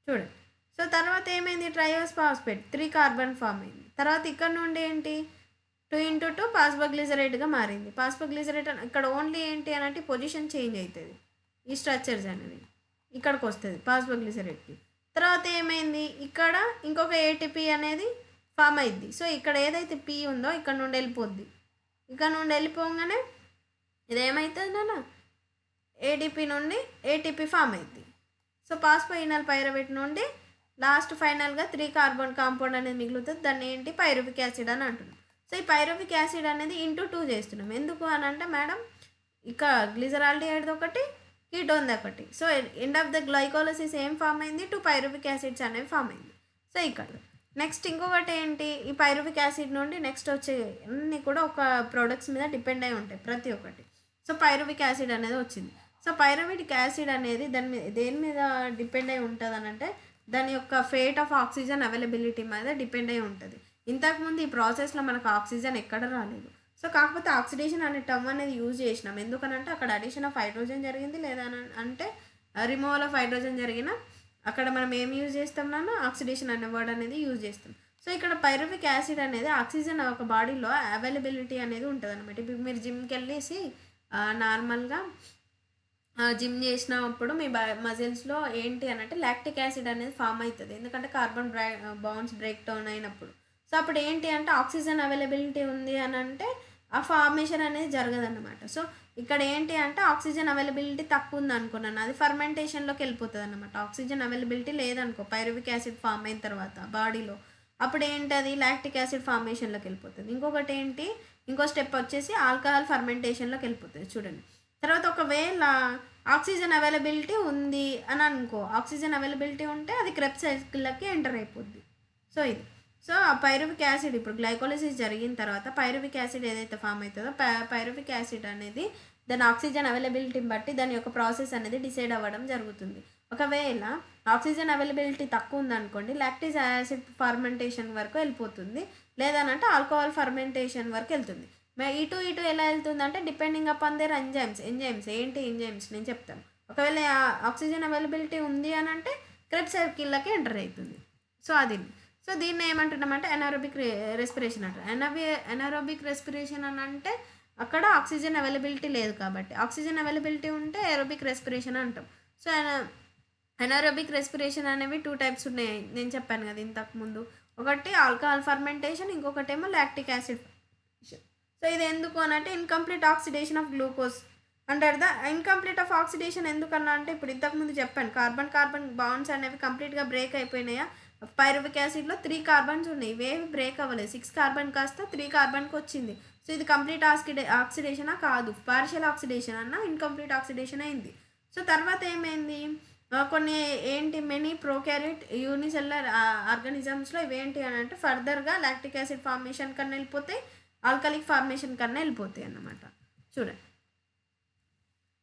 చూడండి. సో తర్వాత ఏమైంది, ట్రయోస్ ఫాస్ఫేట్ 3 కార్బన్ ఫామ్ అయింది. తర్వాత ఇక్కడ నుండి ఏంటి 2 × 2 ఫాస్ఫోగ్లిజరేట్గా మారింది. ఫాస్ఫోగ్లిజరేట్ ఇక్కడ ఓన్లీ ఏంటి అని అంటే పొజిషన్ చేంజ్ అవుతుంది. ఈ స్ట్రక్చర్స్ అనేది ఇక్కడికి వస్తుంది పాస్ఫోగ్లిసరేట్కి. తర్వాత ఏమైంది, ఇక్కడ ఇంకొక ఏటీపీ అనేది ఫామ్ అయింది. సో ఇక్కడ ఏదైతే పీ ఉందో ఇక్కడ నుండి వెళ్ళిపోద్ది. ఇక్కడ నుండి వెళ్ళిపోగానే ఇదేమవుతుంది నాన్న, ఏటీపీ నుండి ఏటీపీ ఫామ్ అయింది. సో పాస్ఫోయినాల్ పైరువేట్ నుండి లాస్ట్ ఫైనల్గా 3 కార్బన్ కాంపౌండ్ అనేది మిగులుతుంది. దాన్ని ఏంటి, పైరువిక్ యాసిడ్ అని అంటున్నాం. సో ఈ పైరువిక్ యాసిడ్ అనేది ఇంటూ 2 చేస్తున్నాం. ఎందుకు అని అంటే మేడం, ఇక గ్లిజరాల్డిహైడ్ ఒకటి, కీటోన్ ఒకటి. So end of the glycolysis ఏం ఫామ్ అయింది, 2 పైరువిక్ యాసిడ్స్ అనేవి ఫామ్ అయింది. సో ఇక్కడ నెక్స్ట్ ఇంకొకటి ఏంటి, ఈ పైరువిక్ యాసిడ్ నుండి నెక్స్ట్ వచ్చే అన్నీ కూడా ఒక ప్రొడక్ట్స్ మీద డిపెండ్ అయి ఉంటాయి ప్రతి ఒక్కటి. సో పైరువిక్ యాసిడ్ అనేది వచ్చింది. సో పైరువిక్ యాసిడ్ అనేది దాని మీద దేని మీద డిపెండ్ అయి ఉంటుంది అని అంటే, దాని యొక్క ఫేట్ ఆఫ్ ఆక్సిజన్ అవైలబిలిటీ మీద డిపెండ్ అయి ఉంటుంది. ఇంతకుముందు ఈ ప్రాసెస్లో మనకు ఆక్సిజన్ ఎక్కడ రాలేదు. సో కాకపోతే ఆక్సిడేషన్ అనే టర్మ్ అనేది యూజ్ చేసినాం. ఎందుకనంటే అక్కడ అడిషన్ ఆఫ్ హైడ్రోజన్ జరిగింది, లేదా అంటే రిమూవల్ ఆఫ్ హైడ్రోజన్ జరిగిన అక్కడ మనం ఏం యూజ్ చేస్తాం నాన్న, ఆక్సిడేషన్ అనే వర్డ్ అనేది యూజ్ చేస్తాం. సో ఇక్కడ పైరువిక్ యాసిడ్ అనేది ఆక్సిజన్ ఒక బాడీలో అవైలబిలిటీ అనేది ఉంటుంది అనమాట. ఇప్పుడు మీరు జిమ్కి వెళ్ళేసి నార్మల్గా జిమ్ చేసినప్పుడు మీ మజిల్స్లో ఏంటి అని అంటే లాక్టిక్ యాసిడ్ అనేది ఫామ్ అవుతుంది. ఎందుకంటే కార్బన్ బాండ్స్ బ్రేక్ డౌన్ అయినప్పుడు. సో అప్పుడు ఏంటి అంటే ఆక్సిజన్ అవైలబిలిటీ ఉంది అని అంటే ఆ ఫార్మేషన్ అనేది జరగదన్నమాట. సో ఇక్కడ ఏంటి అంటే ఆక్సిజన్ అవైలబిలిటీ తక్కువ ఉంది అనుకున్నాను, అది ఫర్మెంటేషన్లోకి వెళ్ళిపోతుంది అనమాట. ఆక్సిజన్ అవైలబిలిటీ లేదనుకో పైరువిక్ యాసిడ్ ఫామ్ అయిన తర్వాత బాడీలో, అప్పుడు ఏంటది లాక్టిక్ యాసిడ్ ఫార్మేషన్లోకి వెళ్ళిపోతుంది. ఇంకొకటి ఏంటి, ఇంకో స్టెప్ వచ్చేసి ఆల్కహాల్ ఫర్మెంటేషన్లోకి వెళ్ళిపోతుంది. చూడండి, తర్వాత ఒకవేళ ఆక్సిజన్ అవైలబిలిటీ ఉంది అని అనుకో, ఆక్సిజన్ అవైలబిలిటీ ఉంటే అది క్రెబ్స్ సైకిల్లోకి ఎంటర్ అయిపోద్ది. సో ఇది సో ఆ పైరువిక్ యాసిడ్ ఇప్పుడు గ్లైకోలిసిస్ జరిగిన తర్వాత పైరువిక్ యాసిడ్ ఏదైతే ఫామ్ అవుతుందో పైరువిక్ యాసిడ్ అనేది దాని ఆక్సిజన్ అవైలబిలిటీని బట్టి దాని యొక్క ప్రాసెస్ అనేది డిసైడ్ అవ్వడం జరుగుతుంది. ఒకవేళ ఆక్సిజన్ అవైలబిలిటీ తక్కువ ఉందనుకోండి, లాక్టిక్ యాసిడ్ ఫర్మెంటేషన్ వరకు వెళ్ళిపోతుంది, లేదనంటే ఆల్కహాల్ ఫర్మెంటేషన్ వరకు వెళ్తుంది. ఇటు ఎలా వెళ్తుంది అంటే డిపెండింగ్ అపాన్ దేర్ ఎంజైమ్స్ ఏంటి ఎంజైమ్స్ నేను చెప్తాను. ఒకవేళ ఆక్సిజన్ అవైలబిలిటీ ఉంది అని అంటే క్రెబ్స్ సైకిల్లోకి ఎంటర్ అవుతుంది. సో అది సో దీన్ని ఏమంటున్నామంటే ఎనారోబిక్ రెస్పిరేషన్ అంటారు. ఎనారోబిక్ రెస్పిరేషన్ అని అంటే అక్కడ ఆక్సిజన్ అవైలబిలిటీ లేదు కాబట్టి, ఆక్సిజన్ అవైలబిలిటీ ఉంటే ఏరోబిక్ రెస్పిరేషన్ అంటాం. సో ఎనారోబిక్ రెస్పిరేషన్ అనేవి 2 టైప్స్ ఉన్నాయి నేను చెప్పాను కదా ఇంతకుముందు. ఒకటి ఆల్కహాల్ ఫర్మెంటేషన్, ఇంకొకటి ఏమో లాక్టిక్ యాసిడ్. సో ఇది ఎందుకు అని అంటే ఇన్కంప్లీట్ ఆక్సిడేషన్ ఆఫ్ గ్లూకోజ్ అంటారు. ఇన్కంప్లీట్ ఆఫ్ ఆక్సిడేషన్ ఎందుకన్నా అంటే ఇప్పుడు ఇంతకుముందు చెప్పాను కార్బన్ బాండ్స్ అనేవి కంప్లీట్గా బ్రేక్ అయిపోయినాయా. పైరువిక్ యాసిడ్లో 3 కార్బన్స్ ఉన్నాయి, ఇవేవి బ్రేక్ అవ్వలేదు. 6 కార్బన్ కాస్త 3 కార్బన్కి వచ్చింది. సో ఇది కంప్లీట్ ఆక్సిడేషనా కాదు, పార్షియల్ ఆక్సిడేషన్ అన్న ఇన్కంప్లీట్ ఆక్సిడేషన్ అయింది. సో తర్వాత ఏమైంది, కొన్ని ఏంటి మెనీ ప్రోకారియోట్ యూనిసెల్యులర్ ఆర్గానిజమ్స్లో ఇవేంటి అని అంటే ఫర్దర్గా లాక్టిక్ యాసిడ్ ఫార్మేషన్ కన్నా వెళ్ళిపోతాయి, ఆల్కలిక్ ఫార్మేషన్ కన్నా వెళ్ళిపోతాయి అన్నమాట. చూడండి,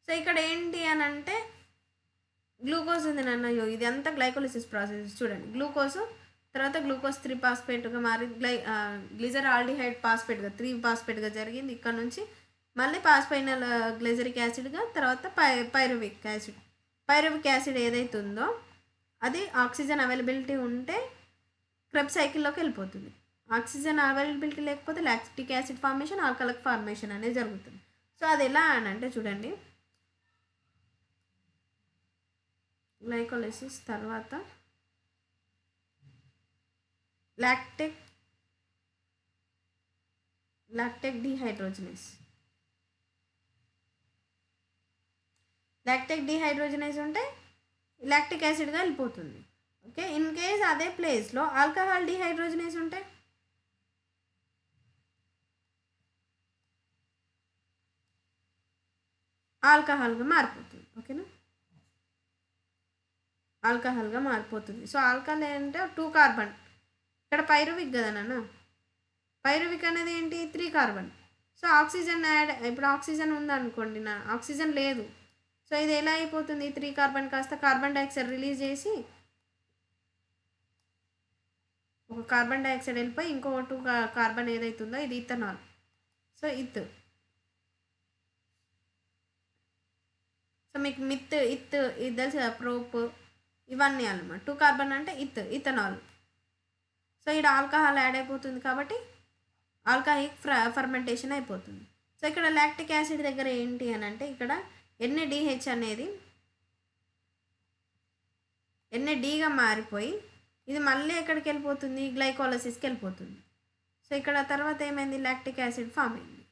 సో ఇక్కడ ఏంటి అని అంటే గ్లూకోజ్ ఉంది నాన్న, ఇది అంతా గ్లైకోలిసిస్ ప్రాసెస్. చూడండి, గ్లూకోజ్ తర్వాత గ్లూకోజ్ 3 ఫాస్ఫేట్గా మారి గ్లిజరాల్డిహైడ్ ఫాస్ఫేట్గా 3 ఫాస్ఫేట్గా జరిగింది. ఇక్కడ నుంచి మళ్ళీ పాస్ఫైనల్ గ్లిజరిక్ యాసిడ్గా, తర్వాత పైరువిక్ యాసిడ్ ఏదైతే ఉందో అది ఆక్సిజన్ అవైలబిలిటీ ఉంటే క్రెబ్స్ సైకిల్లోకి వెళ్ళిపోతుంది. ఆక్సిజన్ అవైలబిలిటీ లేకపోతే లాక్టిక్ యాసిడ్ ఫార్మేషన్, ఆల్కలిక్ ఫార్మేషన్ అనేది జరుగుతుంది. సో అది ఎలా అని అంటే చూడండి, గ్లైకోలిసిస్ తర్వాత లాక్టిక్ డిహైడ్రోజనేస్ ఉంటే లాక్టిక్ యాసిడ్గా వెళ్ళిపోతుంది. ఓకే, ఇన్ కేస్ అదే ప్లేస్లో ఆల్కహాల్ డిహైడ్రోజనేస్ ఉంటే ఆల్కహాల్గా మారిపోతుంది. ఓకేనా, ఆల్కహాల్గా మారిపోతుంది. సో ఆల్కహాల్ ఏంటంటే 2 కార్బన్, ఇక్కడ పైరువిక్ కదా నాన్న, పైరువిక్ అనేది ఏంటి 3 కార్బన్. సో ఆక్సిజన్ యాడ్, ఇప్పుడు ఆక్సిజన్ ఉందనుకోండి నా, ఆక్సిజన్ లేదు. సో ఇది ఎలా అయిపోతుంది, 3 కార్బన్ కాస్త కార్బన్ డైఆక్సైడ్ రిలీజ్ చేసి ఒక కార్బన్ డైఆక్సైడ్ వెళ్ళిపోయి ఇంకో 2 కార్బన్ ఏదైతుందో ఇది ఇథనాల్. సో ఇది మీకు ఇది తెలుసు కదా, ప్రోప్ ఇవన్నీ అన్నమాట. 2 కార్బన్ అంటే ఇథనాల్. సో ఇక్కడ ఆల్కహాల్ యాడ్ అయిపోతుంది కాబట్టి ఆల్కహాలిక్ ఫర్మెంటేషన్ అయిపోతుంది. సో ఇక్కడ లాక్టిక్ యాసిడ్ దగ్గర ఏంటి అని అంటే ఇక్కడ NADH అనేది NADగా మారిపోయి ఇది మళ్ళీ ఎక్కడికి వెళ్ళిపోతుంది, గ్లైకోలసిస్కి వెళ్ళిపోతుంది. సో ఇక్కడ తర్వాత ఏమైంది, లాక్టిక్ యాసిడ్ ఫామ్ అయింది.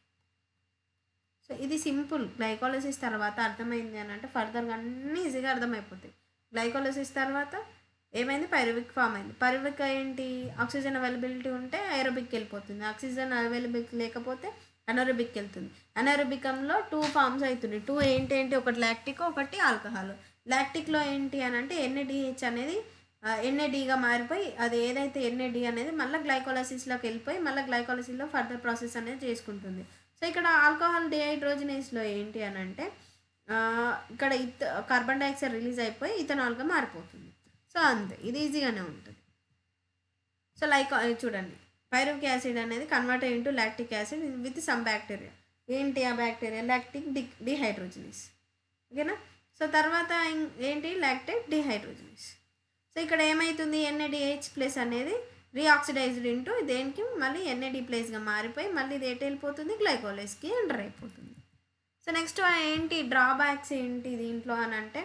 సో ఇది సింపుల్. గ్లైకోలసిస్ తర్వాత అర్థమైంది అని అంటే ఫర్దర్గా అన్నీ ఈజీగా అర్థమైపోతాయి. గ్లైకోలసిస్ తర్వాత ఏమైంది, పైరువిక్ ఫామ్ అయింది. పైరువిక్ ఏంటి, ఆక్సిజన్ అవైలబిలిటీ ఉంటే ఏరోబిక్ వెళ్ళిపోతుంది, ఆక్సిజన్ అవైలబిలిటీ లేకపోతే అనరోబిక్ వెళ్తుంది. అనరోబికంలో 2 ఫామ్స్ అవుతున్నాయి. 2 ఏంటి, ఒకటి లాక్టిక్, ఒకటి ఆల్కహాల్. లాక్టిక్లో ఏంటి అని అంటే NADH అనేది NADగా మారిపోయి అది ఏదైతే NAD అనేది మళ్ళీ గ్లైకోలసిస్లోకి వెళ్ళిపోయి మళ్ళీ గ్లైకోలసిస్లో ఫర్దర్ ప్రాసెస్ అనేది చేసుకుంటుంది. సో ఇక్కడ ఆల్కహాల్ డిహైడ్రోజనేస్లో ఏంటి అని అంటే ఇక్కడ కార్బన్ డైఆక్సైడ్ రిలీజ్ అయిపోయి ఇథనాల్గా మారిపోతుంది. సో అంతే, ఇది ఈజీగానే ఉంటుంది. సో చూడండి, పైరువిక్ యాసిడ్ అనేది convert into lactic acid with some bacteria. ఏంటి ఆ బ్యాక్టీరియా, లాక్టిక్ డిహైడ్రోజనేస్. ఓకేనా. సో తర్వాత ఏంటి, లాక్టేట్ డిహైడ్రోజనేస్. సో ఇక్కడ ఏమవుతుంది, NADH+ అనేది రీఆక్సిడైజ్డ్ ఇంటూ దేనికి మళ్ళీ NAD+గా మారిపోయి మళ్ళీ ఇది ఎటు వెళ్ళిపోతుంది, గ్లైకోలైస్కి ఎంటర్ అయిపోతుంది. సో నెక్స్ట్ ఏంటి డ్రాబ్యాక్స్ ఏంటి దీంట్లో అని అంటే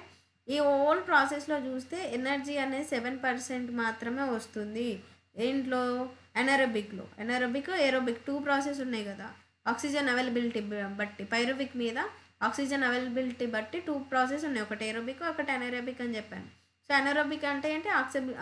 ఈ హోల్ ప్రాసెస్లో చూస్తే ఎనర్జీ అనేది 7% మాత్రమే వస్తుంది. ఏంట్లో, ఎనారోబిక్లో. ఏరోబిక్ 2 ప్రాసెస్ ఉన్నాయి కదా, ఆక్సిజన్ అవైలబిలిటీ బట్టి పైరువిక్ మీద ఆక్సిజన్ అవైలబిలిటీ బట్టి 2 ప్రాసెస్ ఉన్నాయి, ఒకటి ఏరోబిక్ ఒకటి అనరోబిక్ అని చెప్పాను. సో అనరోబిక్ అంటే ఏంటి,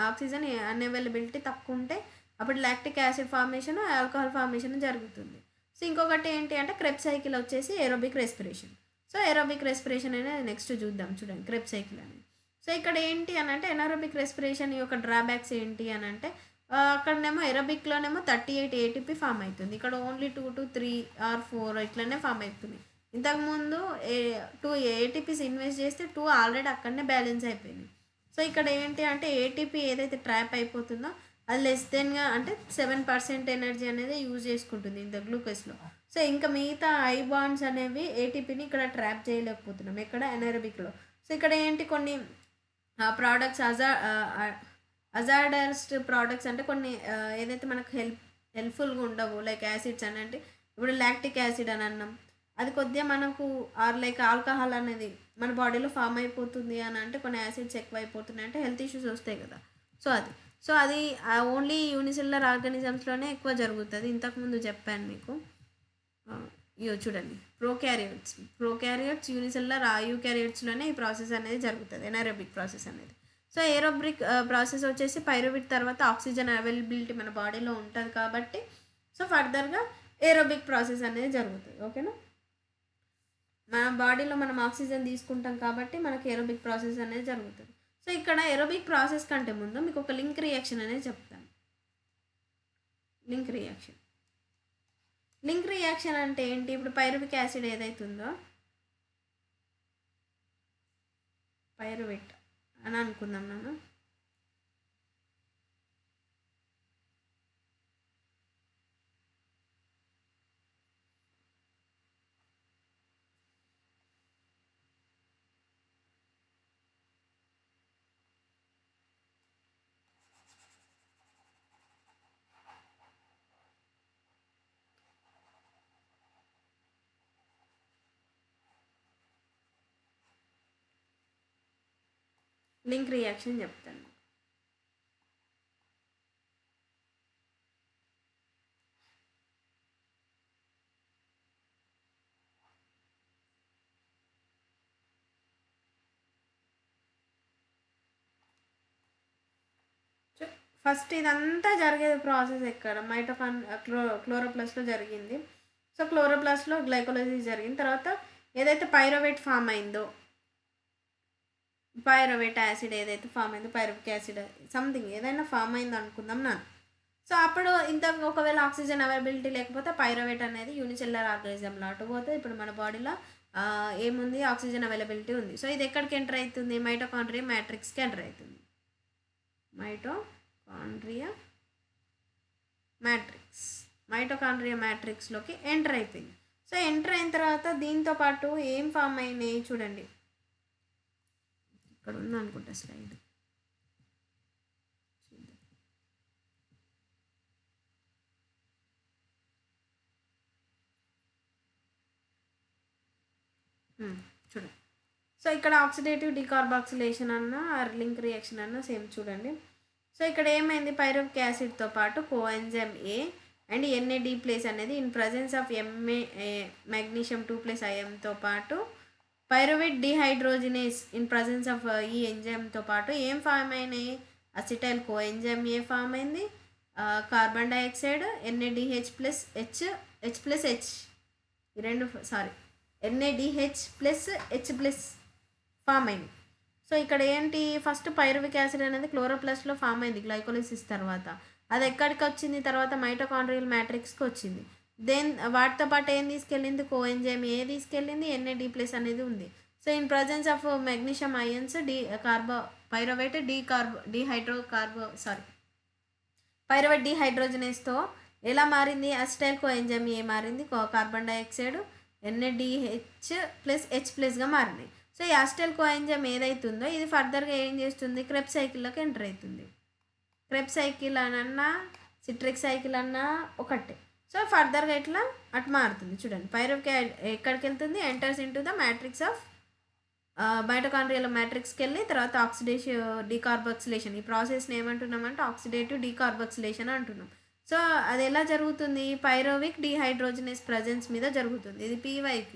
ఆక్సిజన్ అన్అవైలబిలిటీ తక్కువ ఉంటే అప్పుడు lactic acid formation, alcohol formation జరుగుతుంది. సో ఇంకొకటి ఏంటి అంటే క్రెబ్స్ సైకిల్ వచ్చేసి aerobic respiration. So aerobic respiration అనేది నెక్స్ట్ చూద్దాం. చూడండి క్రెబ్స్ సైకిల్ అనేది. సో ఇక్కడ ఏంటి అని అంటే ఎనారోబిక్ రెస్పిరేషన్ యొక్క డ్రాబ్యాక్స్ ఏంటి అని అంటే అక్కడనేమో ఏరోబిక్లోనేమో 38 ATP ఫామ్ అవుతుంది, ఇక్కడ ఓన్లీ 2 to 3 or 4 ఇట్లనే ఫామ్ అవుతుంది. ఇంతకుముందు 2 ATPs ఇన్వెస్ట్ చేస్తే 2 ఆల్రెడీ అక్కడనే బ్యాలెన్స్ అయిపోయినాయి. సో ఇక్కడ ఏంటి అంటే ATP ఏదైతే ట్రాప్ అయిపోతుందో అది లెస్ దెన్గా అంటే 7% ఎనర్జీ అనేది యూజ్ చేసుకుంటుంది ఇంత గ్లూకోజ్లో. సో ఇంకా మిగతా ఐ బాండ్స్ అనేవి ATPని ఇక్కడ ట్రాప్ చేయలేకపోతున్నాం ఎక్కడ, ఎనారోబిక్లో. సో ఇక్కడ ఏంటి కొన్ని ప్రోడక్ట్స్ అజార్డర్స్ ప్రోడక్ట్స్ అంటే కొన్ని ఏదైతే మనకు హెల్ప్ఫుల్గా ఉండవు, లైక్ యాసిడ్స్ అని అంటే ఇప్పుడు లాక్టిక్ యాసిడ్ అని అన్నాం, అది కొద్దిగా మనకు లైక్ ఆల్కహాల్ అనేది మన బాడీలో ఫామ్ అయిపోతుంది అని అంటే కొన్ని యాసిడ్స్ ఎక్కువ అయిపోతున్నాయి అంటే హెల్త్ ఇష్యూస్ వస్తాయి కదా. సో అది ఓన్లీ యూనిసెల్యులర్ ఆర్గానిజమ్స్లోనే ఎక్కువ జరుగుతుంది. ఇంతకుముందు చెప్పాను మీకు. ఇయో చూడండి, ప్రోక్యారియట్స్ యూనిసెల్యులర్ యూక్యారియట్స్లోనే ఈ ప్రాసెస్ అనేది జరుగుతుంది, ఎనారోబిక్ ప్రాసెస్ అనేది. సో ఏరోబిక్ ప్రాసెస్ వచ్చేసి పైరువిక్ తర్వాత ఆక్సిజన్ అవైలబిలిటీ మన బాడీలో ఉంటుంది కాబట్టి సో ఫర్దర్గా ఏరోబిక్ ప్రాసెస్ అనేది జరుగుతుంది. ఓకేనా, మన బాడీలో మనం ఆక్సిజన్ తీసుకుంటాం కాబట్టి మనకి ఏరోబిక్ ప్రాసెస్ అనేది జరుగుతుంది. సో ఇక్కడ ఏరోబిక్ ప్రాసెస్ కంటే ముందు మీకు ఒక లింక్ రియాక్షన్ అనేది చెప్తాను. లింక్ రియాక్షన్ అంటే ఏంటి, ఇప్పుడు పైరువిక్ యాసిడ్ ఏదైతుందో పైరువేట్ అని అనుకుందాం మనం. లింక్ రియాక్షన్ చెప్తాను. ఫస్ట్ ఇదంతా జరిగేది ప్రాసెస్ ఎక్కడ, క్లోరోప్లాస్ట్లో జరిగింది. సో క్లోరోప్లాస్ట్లో గ్లైకోలైసిస్ జరిగిన తర్వాత ఏదైతే పైరువేట్ ఫామ్ అయిందో, పైరువేట్ యాసిడ్ ఏదైతే ఫామ్ అయిందో, పైరువిక్ యాసిడ్ సంథింగ్ ఏదైనా ఫామ్ అయింది అనుకుందాం నా. సో అప్పుడు ఒకవేళ ఆక్సిజన్ అవైలబిలిటీ లేకపోతే పైరువేట్ అనేది యూనిసెల్యులర్ ఆర్గానిజంలో అటుపోతే ఇప్పుడు మన బాడీలో ఏముంది, ఆక్సిజన్ అవైలబిలిటీ ఉంది. సో ఇది ఎక్కడికి ఎంటర్ అవుతుంది, మైటోకాండ్రియా మ్యాట్రిక్స్కి ఎంటర్ అవుతుంది. మైటోకాండ్రియా మ్యాట్రిక్స్లోకి ఎంటర్ అయిపోయింది. సో ఎంటర్ అయిన తర్వాత దీంతో పాటు ఏం ఫామ్ అయినాయి చూడండి, ఇక్కడ ఉంది అనుకుంటా స్లైడ్. చూడండి, సో ఇక్కడ ఆక్సిడేటివ్ డీకార్బాక్సిలేషన్ అన్న ఆర్ లింక్ రియాక్షన్ అన్న సేమ్ చూడండి. సో ఇక్కడ ఏమైంది, పైరువిక్ యాసిడ్తో పాటు coenzyme A and NAD place అనేది ఇన్ ప్రజెన్స్ ఆఫ్ మెగ్నీషియం 2+ ఐఎంతో పాటు pyruvate dehydrogenase in presence of ఈ ఎంజైమ్తో పాటు ఏం ఫామ్ అయినాయి, అసిటైల్ కోఎంజైమ్ ఏ ఫామ్ అయింది, కార్బన్ డైఆక్సైడ్ NADH+H ఈ రెండు NADH+H+ ఫామ్ అయింది. సో ఇక్కడ ఏంటి, ఫస్ట్ పైరువిక్ యాసిడ్ అనేది క్లోరోప్లాస్ట్లో ఫామ్ అయింది గ్లైకోలిసిస్ తర్వాత. అది ఎక్కడికి వచ్చింది, తర్వాత మైటోకాండ్రియల్ మ్యాట్రిక్స్కి వచ్చింది. వాటితో పాటు ఏం తీసుకెళ్ళింది, కోఎంజైమ్ ఏ తీసుకెళ్ళింది, NAD+ అనేది ఉంది. So in presence of magnesium ions pyruvate pyruvate డిహైడ్రోజనేస్తో ఎలా మారింది, అసిటైల్ కోఎంజైమ్ ఏ మారింది, కార్బన్ డైఆక్సైడ్ NADH+H+గా మారింది. సో ఈ అసిటైల్ కోఎంజైమ్ ఏదైతుందో ఇది ఫర్దర్గా ఏం చేస్తుంది, క్రెబ్స్ సైకిల్లోకి ఎంటర్ అవుతుంది. క్రెబ్స్ సైకిల్ అనన్నా సిట్రిక్ సైకిల్ అన్నా ఒకటే. సో ఫర్దర్గా ఇట్లా అటు మారుతుంది. చూడండి, పైరువిక్ ఎక్కడికి వెళ్తుంది, enters into the matrix of mitochondrial మ్యాట్రిక్స్కి వెళ్ళి తర్వాత ఆక్సిడేటివ్ డీకార్బాక్సిలేషన్, ఈ ప్రాసెస్ని ఏమంటున్నామంటే ఆక్సిడేటివ్ డీకార్బాక్సిలేషన్ అంటున్నాం. సో అది ఎలా జరుగుతుంది, పైరువిక్ డిహైడ్రోజనేస్ ప్రజెన్స్ మీద జరుగుతుంది. ఇది PYQ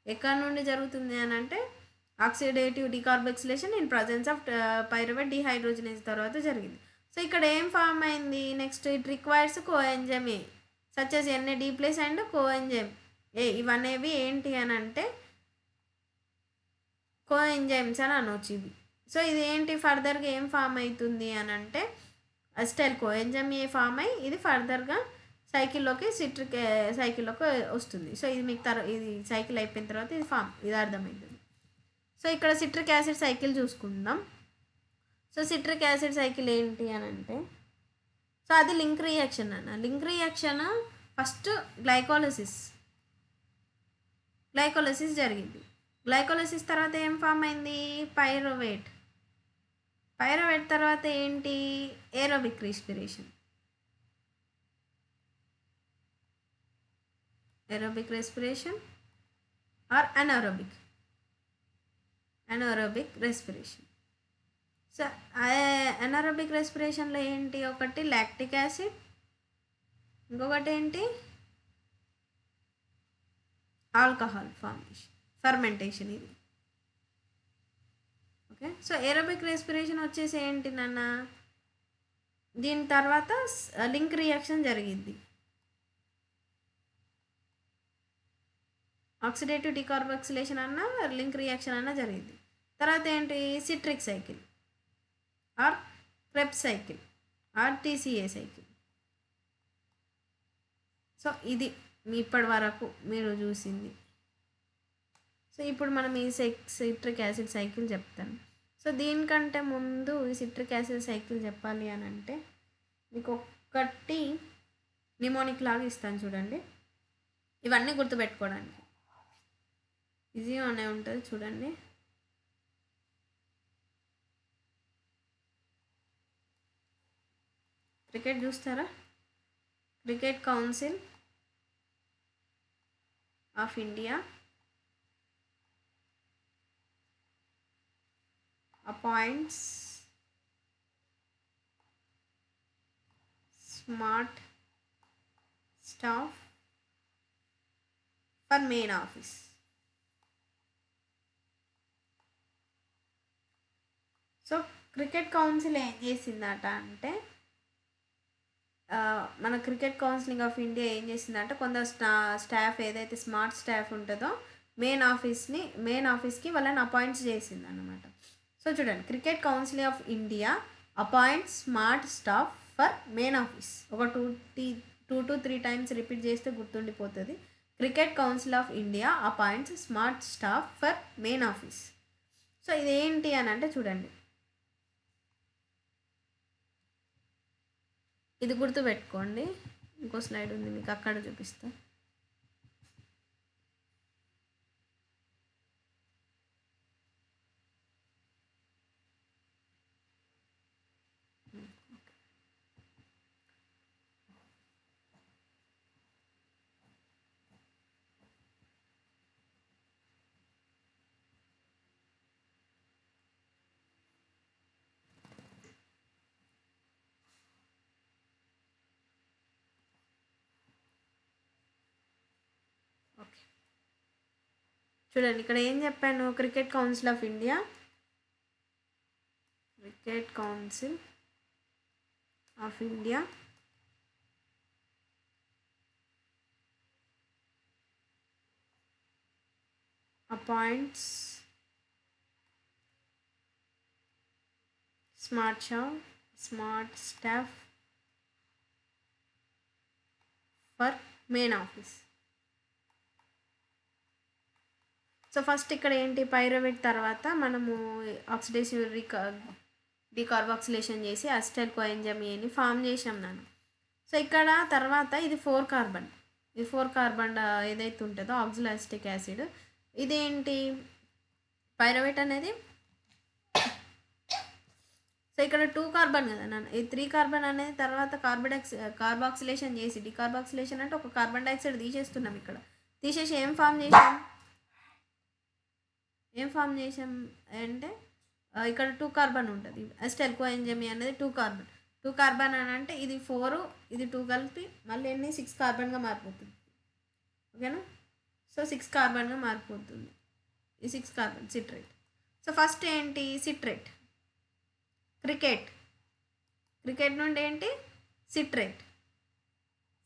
ఎక్కడి నుండి జరుగుతుంది అని అంటే oxidative decarboxylation in presence of pyruvate dehydrogenase తర్వాత జరిగింది. సో ఇక్కడ ఏం ఫామ్ అయింది, next it requires coenzyme A such as NAD+ and coenzyme A, ఇవనేవి ఏంటి అని అంటే కోఎంజైమ్స్ అని అనొచ్చు ఇవి. సో ఇది ఏంటి, ఫర్దర్గా ఏం ఫామ్ అవుతుంది అని అంటే అసిటైల్ కోఎంజైమ్ ఏ ఫామ్ అయ్యి ఇది ఫర్దర్గా సిట్రిక్ సైకిల్లోకి వస్తుంది. సో ఇది మీకు ఇది సైకిల్ అయిపోయిన తర్వాత ఇది అర్థమవుతుంది. సో ఇక్కడ సిట్రిక్ యాసిడ్ సైకిల్ చూసుకుందాం. సో సిట్రిక్ యాసిడ్ సైకిల్ ఏంటి అని అంటే, సో అది లింక్ రియాక్షన్ అన్న. లింక్ రియాక్షన్ ఫస్ట్ గ్లైకోలిసిస్ జరిగింది. గ్లైకోలిసిస్ తర్వాత ఏం ఫామ్ అయింది, పైరువేట్ తర్వాత ఏంటి, aerobic respiration or anaerobic respiration. So anaerobic రెస్పిరేషన్లో ఏంటి, ఒకటి లాక్టిక్ యాసిడ్, ఇంకొకటి ఏంటి ఆల్కహాల్ ఫర్మెంటేషన్ ఇది. ఓకే, సో ఏరోబిక్ రెస్పిరేషన్ వచ్చేసి ఏంటి నాన్న, దీని తర్వాత లింక్ రియాక్షన్ జరిగింది, ఆక్సిడేటివ్ డీకార్బాక్సిలేషన్ అన్న లింక్ రియాక్షన్ అన్న జరిగింది. తర్వాత ఏంటి, citric cycle or krebs cycle or TCA cycle. So ఇది ఇప్పటి వరకు మీరు చూసింది. సో ఇప్పుడు మనం ఈ సిట్రిక్ యాసిడ్ సైకిల్ చెప్తాను. సో దీనికంటే ముందు ఈ సిట్రిక్ యాసిడ్ సైకిల్ చెప్పాలి అని అంటే మీకు ఒక్కటి నిమోనిక్ లాగా ఇస్తాను చూడండి, ఇవన్నీ గుర్తుపెట్టుకోవడానికి ఈజీగానే ఉంటుంది. చూడండి, క్రికెట్ చూస్తారా, cricket council of India appoints smart staff for main office. So cricket council ఏం చేసిందట అంటే మన క్రికెట్ కౌన్సిలింగ్ ఆఫ్ ఇండియా ఏం చేసిందంటే కొందరు స్టాఫ్ ఏదైతే స్మార్ట్ స్టాఫ్ ఉంటుందో మెయిన్ ఆఫీస్కి వాళ్ళని అపాయింట్స్ చేసింది అన్నమాట. సో చూడండి, cricket council of India appoints smart staff for main office. ఒక 2 to 3 టైమ్స్ రిపీట్ చేస్తే గుర్తుండిపోతుంది. Cricket council of India appoints smart staff for main office. So ఇదేంటి అని అంటే చూడండి, ఇది గుర్తుపెట్టుకోండి. ఇంకో స్లైడ్ ఉంది మీకు, అక్కడ చూపిస్తా. చూడండి ఇక్కడ ఏం చెప్పాను, cricket council of India, cricket council of India appoints smart staff for main office. So first ఇక్కడ ఏంటి, పైరువేట్ తర్వాత మనము ఆక్సిడేటివ్ డీకార్బాక్సిలేషన్ చేసి అసిటైల్ కోఎంజైమ్ని ఫామ్ చేసాం నాన్న. సో ఇక్కడ తర్వాత ఇది 4 కార్బన్, ఇది 4 కార్బన్ ఏదైతే ఉంటుందో ఆక్సిలోఎసిటిక్ యాసిడ్, ఇదేంటి పైరువేట్ అనేది. సో ఇక్కడ 2 కార్బన్ కదా నాన్న, ఈ 3 కార్బన్ అనేది తర్వాత కార్బాక్సిలేషన్ చేసి, డీకార్బాక్సిలేషన్ అంటే ఒక కార్బన్ డైఆక్సైడ్ తీసేస్తున్నాం. ఇక్కడ తీసేసి ఏం ఫామ్ చేసాం అంటే ఇక్కడ 2 కార్బన్ ఉంటుంది. అసిటైల్ కోఎంజైమ్ అనేది 2 కార్బన్ అని అంటే ఇది 4 ఇది 2 కలిపి మళ్ళీ ఎన్ని 6 కార్బన్గా మారిపోతుంది. ఓకేనా, సో 6 కార్బన్గా మారిపోతుంది ఈ 6 కార్బన్ సిట్రేట్. సో ఫస్ట్ ఏంటి సిట్రేట్, క్రికెట్ నుండి ఏంటి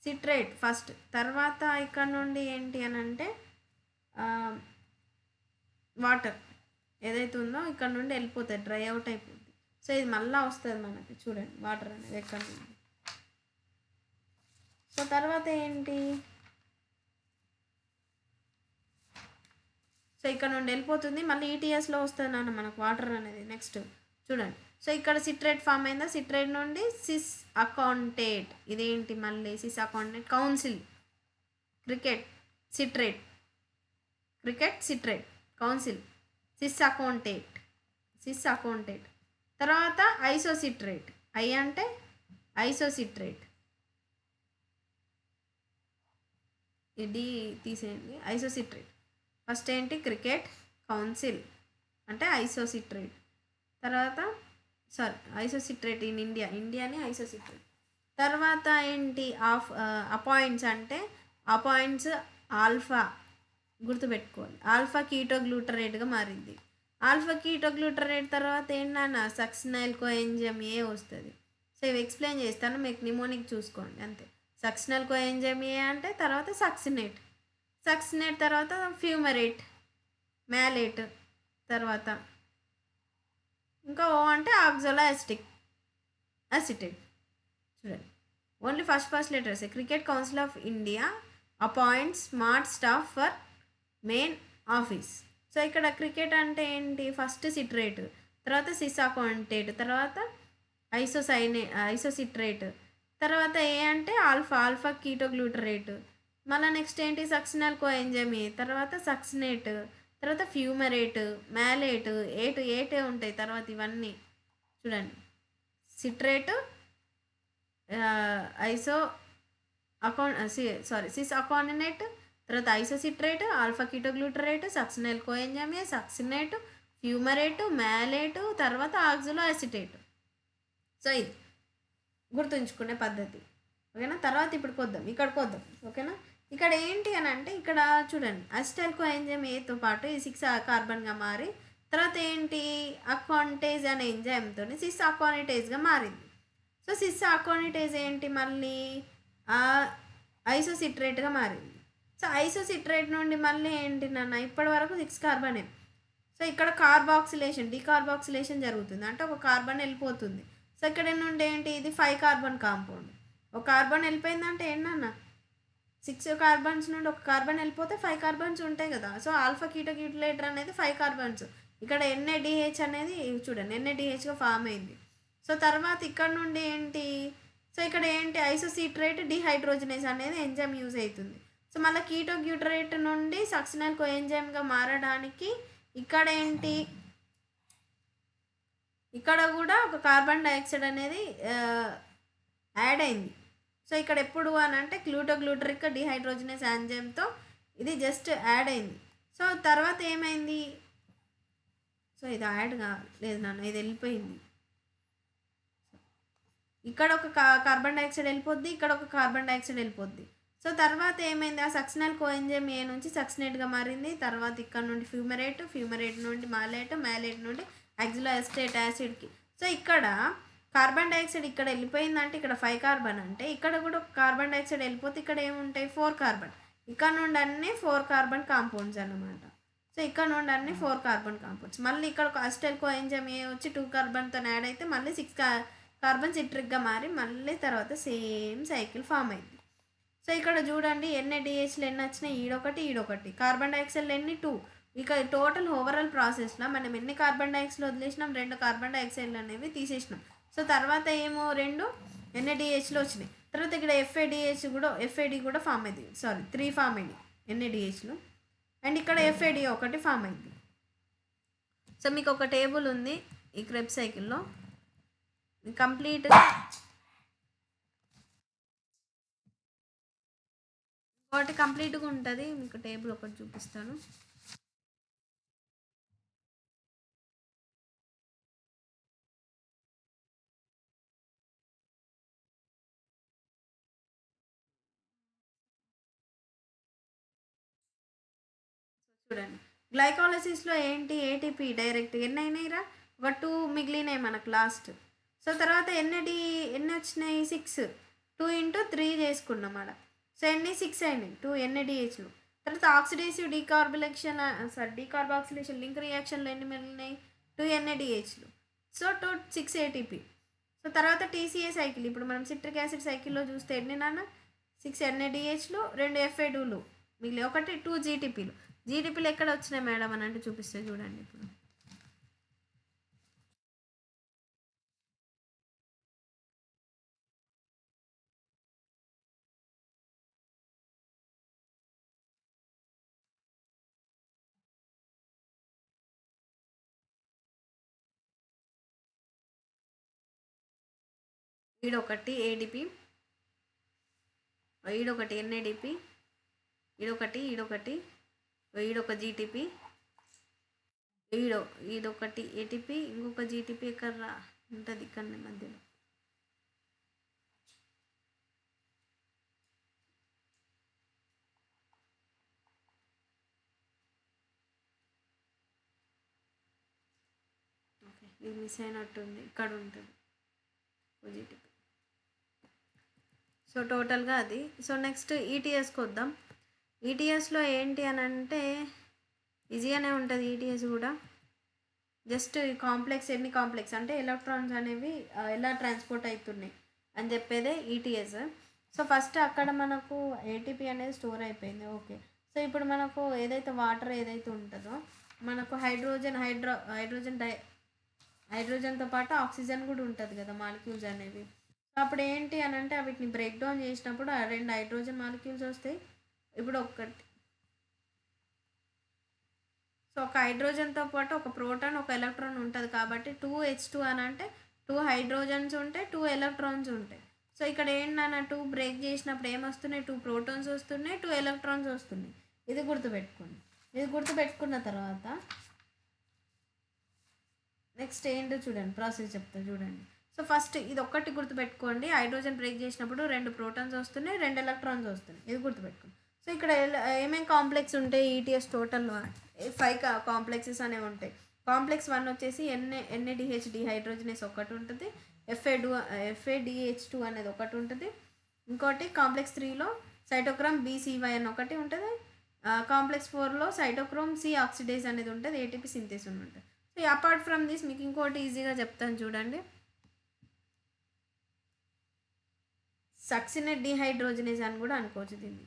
సిట్రేట్ ఫస్ట్. తర్వాత ఇక్కడ నుండి ఏంటి అని అంటే వాటర్ ఏదైతే ఉందో ఇక్కడ నుండి వెళ్ళిపోతుంది, డ్రై అవుట్ అయిపోతుంది. సో ఇది మళ్ళీ వస్తుంది మనకి, చూడండి వాటర్ అనేది ఎక్కడ నుండి. సో తర్వాత ఏంటి, సో ఇక్కడ నుండి వెళ్ళిపోతుంది మళ్ళీ ఈటీఎస్లో వస్తుంది నాన్న మనకు వాటర్ అనేది. నెక్స్ట్ చూడండి, సో ఇక్కడ సిట్రేట్ ఫామ్ అయిందా, సిట్రేట్ నుండి సిస్ అకౌంటేట్, ఇదేంటి మళ్ళీ cis aconitate council, cricket citrate council cis aconitate. తర్వాత ఐసోసిట్రేట్, ఐ అంటే ఐసోసిట్రేట్, ఇది తీసేయండి, ఐసోసిట్రేట్. ఫస్ట్ ఏంటి క్రికెట్ కౌన్సిల్ అంటే ఐసోసిట్రేట్, తర్వాత ఐసోసిట్రేట్ ఇన్ ఇండియాని ఐసోసిట్రేట్. తర్వాత ఏంటి అపాయింట్స్ అంటే అపాయింట్స్ ఆల్ఫా, గుర్తుపెట్టుకోవాలి, ఆల్ఫా కీటోగ్లూటరేట్గా మారింది. ఆల్ఫా కీటోగ్లూటరేట్ తర్వాత ఏంటన్నా సక్సినైల్ కోఎంజైమ్ ఏ వస్తుంది. సో ఇవి ఎక్స్ప్లెయిన్ చేస్తాను, మీకు నిమోనిక్ చూసుకోండి అంతే. సక్సినైల్ కోఎంజైమ్ ఏ అంటే తర్వాత సక్సినేట్ తర్వాత ఫ్యూమరేట్, మ్యాలేట్, తర్వాత ఇంకా ఓ అంటే ఆక్సలోఎసిటిక్ అసిటేట్. చూడండి only first letters. Cricket council of India appoints smart staff for main office. So ఇక్కడ క్రికెట్ అంటే ఏంటి, ఫస్ట్ సిట్రేట్, తర్వాత సిస్ అకౌంటేట్, తర్వాత ఐసోసిట్రేట్, తర్వాత ఏ అంటే ఆల్ఫా కీటోగ్లూటరేట్, మళ్ళీ నెక్స్ట్ ఏంటి సక్సినల్ కోఎంజైమ్ ఏ, తర్వాత సక్సినేట్, తర్వాత ఫ్యూమరేట్, మ్యాలేట్, ఏటే ఉంటాయి. తర్వాత ఇవన్నీ చూడండి సిట్రేట్, సిస్ అకానినేట్, తర్వాత isocitrate, alpha ketoglutarate, succinyl coenzyme A, succinate, fumarate, malate, తర్వాత ఆక్సలోఎసిటేట్. సో ఇది గుర్తుంచుకునే పద్ధతి. ఓకేనా, తర్వాత ఇక్కడికి వద్దాం. ఓకేనా, ఇక్కడ ఏంటి అని అంటే ఇక్కడ చూడండి అసిటైల్ కోఎంజైమ్ ఏతో పాటు ఈ 6 కార్బన్గా మారి తర్వాత ఏంటి అకానిటేజ్ అనే ఎంజైమ్తో సిస్ అకానిటేజ్గా మారింది. సో సిస్ అకానిటేజ్ ఏంటి మళ్ళీ ఐసోసిట్రేట్గా మారింది. సో ఐసోసిట్రేట్ నుండి మళ్ళీ ఏంటి నాన్న ఇప్పటి వరకు 6 కార్బనే. సో ఇక్కడ డీకార్బాక్సిలేషన్ జరుగుతుంది అంటే ఒక కార్బన్ వెళ్ళిపోతుంది. సో ఇక్కడ నుండి ఏంటి ఇది 5 కార్బన్ కాంపౌండ్, ఒక కార్బన్ వెళ్ళిపోయిందంటే ఏంటన్నా 6 కార్బన్స్ నుండి ఒక కార్బన్ వెళ్ళిపోతే 5 కార్బన్స్ ఉంటాయి కదా. సో ఆల్ఫా కీటోగ్లూటరేట్ అనేది 5 కార్బన్స్, ఇక్కడ NADH అనేది చూడండి NADHగా ఫామ్ అయింది. సో తర్వాత ఇక్కడ నుండి ఏంటి, సో ఇక్కడ ఏంటి ఐసోసిట్రేట్ డిహైడ్రోజనేస్ అనేది ఎంజైమ్ యూజ్ అవుతుంది. సో మళ్ళీ కీటోగ్లూటరేట్ నుండి సక్సినల్ కోఎంజైమ్గా మారడానికి ఇక్కడ ఏంటి ఇక్కడ కూడా ఒక కార్బన్ డైఆక్సైడ్ అనేది యాడ్ అయింది. సో ఇక్కడ ఎప్పుడు అని అంటే గ్లూటోగ్లూటరిక్ డిహైడ్రోజనేస్ ఎంజైమ్తో ఇది జస్ట్ యాడ్ అయింది. సో తర్వాత ఏమైంది, సో ఇది యాడ్ లేదు నాన్న, ఇది వెళ్ళిపోయింది. ఇక్కడ ఒక కార్బన్ డైఆక్సైడ్ వెళ్ళిపోద్ది, ఇక్కడ ఒక కార్బన్ డైఆక్సైడ్ వెళ్ళిపోద్ది. సో తర్వాత ఏమైంది, ఆ సక్సినల్ కోఎంజైమ్ ఏ నుంచి సక్సినేట్గా మారింది. తర్వాత ఇక్కడ నుండి ఫ్యూమరేట్ నుండి మ్యాలేట్ నుండి యాక్సిలోఎస్టేట్ యాసిడ్కి. సో ఇక్కడ కార్బన్ డైఆక్సైడ్ ఇక్కడ వెళ్ళిపోయిందంటే ఇక్కడ 5 కార్బన్ అంటే ఇక్కడ కూడా కార్బన్ డైఆక్సైడ్ వెళ్ళిపోతే ఇక్కడ ఏముంటాయి 4 కార్బన్. ఇక్కడ నుండి అన్నీ 4 కార్బన్ కాంపౌండ్స్ అన్నమాట. సో ఇక్కడ నుండి అన్ని 4 కార్బన్ కాంపౌండ్స్. మళ్ళీ ఇక్కడ ఒక అసిటైల్ కోఎంజైమ్ ఏ వచ్చి 2 కార్బన్తో యాడ్ అయితే మళ్ళీ 6 కార్బన్ సిట్రిక్గా మారి మళ్ళీ తర్వాత సేమ్ సైకిల్ ఫామ్ అయింది. సో ఇక్కడ చూడండి NaDHలు ఎన్ని వచ్చినాయి, ఈడొకటి. కార్బన్ డైఆక్సైడ్ ఎన్ని 2. ఇక టోటల్ ఓవరాల్ ప్రాసెస్లో మనం ఎన్ని కార్బన్ డైఆక్సైడ్ వదిలేసినాం, 2 కార్బన్ డైఆక్సైడ్లు అనేవి తీసేసినాం. సో తర్వాత ఏమో 2 NaDHలు వచ్చినాయి. తర్వాత ఇక్కడ FAD కూడా ఫామ్ అయింది. 3 ఫామ్ అయింది NaDHలు. అండ్ ఇక్కడ FAD ఒకటి ఫామ్ అయింది. సో మీకు ఒక టేబుల్ ఉంది ఈ క్రెబ్ సైకిల్లో కంప్లీట్గా. ఒకటి కంప్లీట్గా ఉంటుంది, మీకు టేబుల్ ఒకటి చూపిస్తాను. చూడండి, గ్లైకాలసిస్లో ఏంటి ATP డైరెక్ట్ ఎన్ని అయినాయిరా, ఒక 2 మిగిలినాయి మనకు లాస్ట్. సో తర్వాత ఎన్ని వచ్చినాయి 6, 2 × 3 చేసుకున్నాం అక్కడ. సో ఎన్ని 6 అయినాయి 2 NaDHలు. తర్వాత ఆక్సిడేసివ్ డీకార్బాక్సిలేషన్ లింక్ రియాక్షన్లో ఎన్ని మిగిలినాయి 2 NaDHలు. So 6 ATP. సో తర్వాత TCA సైకిల్, ఇప్పుడు మనం సిట్రిక్ యాసిడ్ సైకిల్లో చూస్తే ఎన్ని నాన్న 6 NaDHలు 2 FADలు మిగిలి ఒకటి 2 GTPలు. జీడిపిలు ఎక్కడ వచ్చినాయి మేడం అని అంటే చూపిస్తే చూడండి. ఇప్పుడు ఈడొకటి ADP, ఈడొకటి NADP, ఈడొకటి ఈడొక GTP, ఈడొకటి ATP, ఇంకొక GTP ఎక్కడ ఉంటుంది ఇక్కడ మధ్యలో. ఓకే, ఇది మిస్ అయినట్టుంది, ఇక్కడ ఉంటుంది GTP. సో టోటల్గా అది. సో నెక్స్ట్ ETSకి వద్దాం. ETSలో ఏంటి అని అంటే ఈజీగానే ఉంటుంది. ETS కూడా జస్ట్ ఎన్ని కాంప్లెక్స్ అంటే ఎలక్ట్రాన్స్ అనేవి ఎలా ట్రాన్స్పోర్ట్ అవుతున్నాయి అని చెప్పేదే ETS. సో ఫస్ట్ అక్కడ మనకు ATP అనేది స్టోర్ అయిపోయింది. ఓకే, సో ఇప్పుడు మనకు ఏదైతే వాటర్ ఏదైతే ఉంటుందో మనకు హైడ్రోజన్తో పాటు ఆక్సిజన్ కూడా ఉంటుంది కదా మాలిక్యూల్స్ అనేవి. సో అప్పుడు ఏంటి అని అంటే వీటిని బ్రేక్ డౌన్ చేసినప్పుడు 2 హైడ్రోజన్ మాలిక్యూల్స్ వస్తాయి. ఇప్పుడు ఒకటి, సో ఒక హైడ్రోజన్తో పాటు ఒక ప్రోటాన్ ఒక ఎలక్ట్రాన్ ఉంటుంది కాబట్టి 2H2 అని అంటే 2 హైడ్రోజన్స్ ఉంటాయి, 2 ఎలక్ట్రాన్స్ ఉంటాయి. సో ఇక్కడ ఏంటన్నా 2 బ్రేక్ చేసినప్పుడు ఏమొస్తున్నాయి 2 ప్రోటాన్స్ వస్తున్నాయి, 2 ఎలక్ట్రాన్స్ వస్తున్నాయి. ఇది గుర్తుపెట్టుకోండి. ఇది గుర్తుపెట్టుకున్న తర్వాత నెక్స్ట్ ఏంటో చూడండి, ప్రాసెస్ చెప్తా చూడండి. సో ఫస్ట్ ఇది ఒక్కటి గుర్తుపెట్టుకోండి, హైడ్రోజన్ బ్రేక్ చేసినప్పుడు 2 ప్రోటాన్స్ వస్తున్నాయి, 2 ఎలక్ట్రాన్స్ వస్తున్నాయి. ఇది గుర్తుపెట్టుకోండి. సో ఇక్కడ ఏమేమి కాంప్లెక్స్ ఉంటాయి ETS టోటల్లో 5 కాంప్లెక్సెస్ అనేవి ఉంటాయి. కాంప్లెక్స్ 1 వచ్చేసి NADH డిహైడ్రోజనేస్ ఒకటి ఉంటుంది, FADH2 అనేది ఒకటి ఉంటుంది. ఇంకోటి కాంప్లెక్స్ 3లో సైటోక్రోమ్ BCY అని ఒకటి ఉంటుంది. కాంప్లెక్స్ 4లో సైటోక్రోమ్ C ఆక్సిడేజ్ అనేది ఉంటుంది, ATP సింథేస్ ఉంటుంది. సో అపార్ట్ ఫ్రమ్ దిస్ మీకు ఇంకోటి ఈజీగా చెప్తాను చూడండి. సక్సినేట్ డిహైడ్రోజనేస్ అని కూడా అనుకోవచ్చు దీన్ని.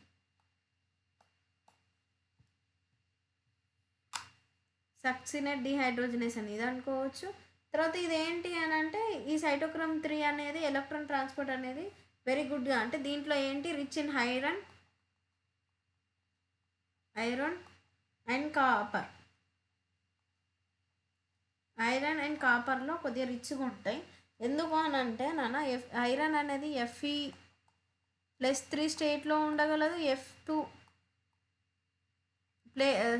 సక్సినేట్ డిహైడ్రోజనేస్ అని ఇది అనుకోవచ్చు. తర్వాత ఇది ఏంటి అని అంటే ఈ సైటోక్రోమ్ 3 అనేది ఎలక్ట్రాన్ ట్రాన్స్పోర్ట్ అనేది వెరీ గుడ్గా, అంటే దీంట్లో ఏంటి rich in iron and copper. Iron and కాపర్లో కొద్దిగా రిచ్గా ఉంటాయి. ఎందుకు అని అంటే నాన్న ఐరన్ అనేది Fe+3 స్టేట్లో ఉండగలదు, F2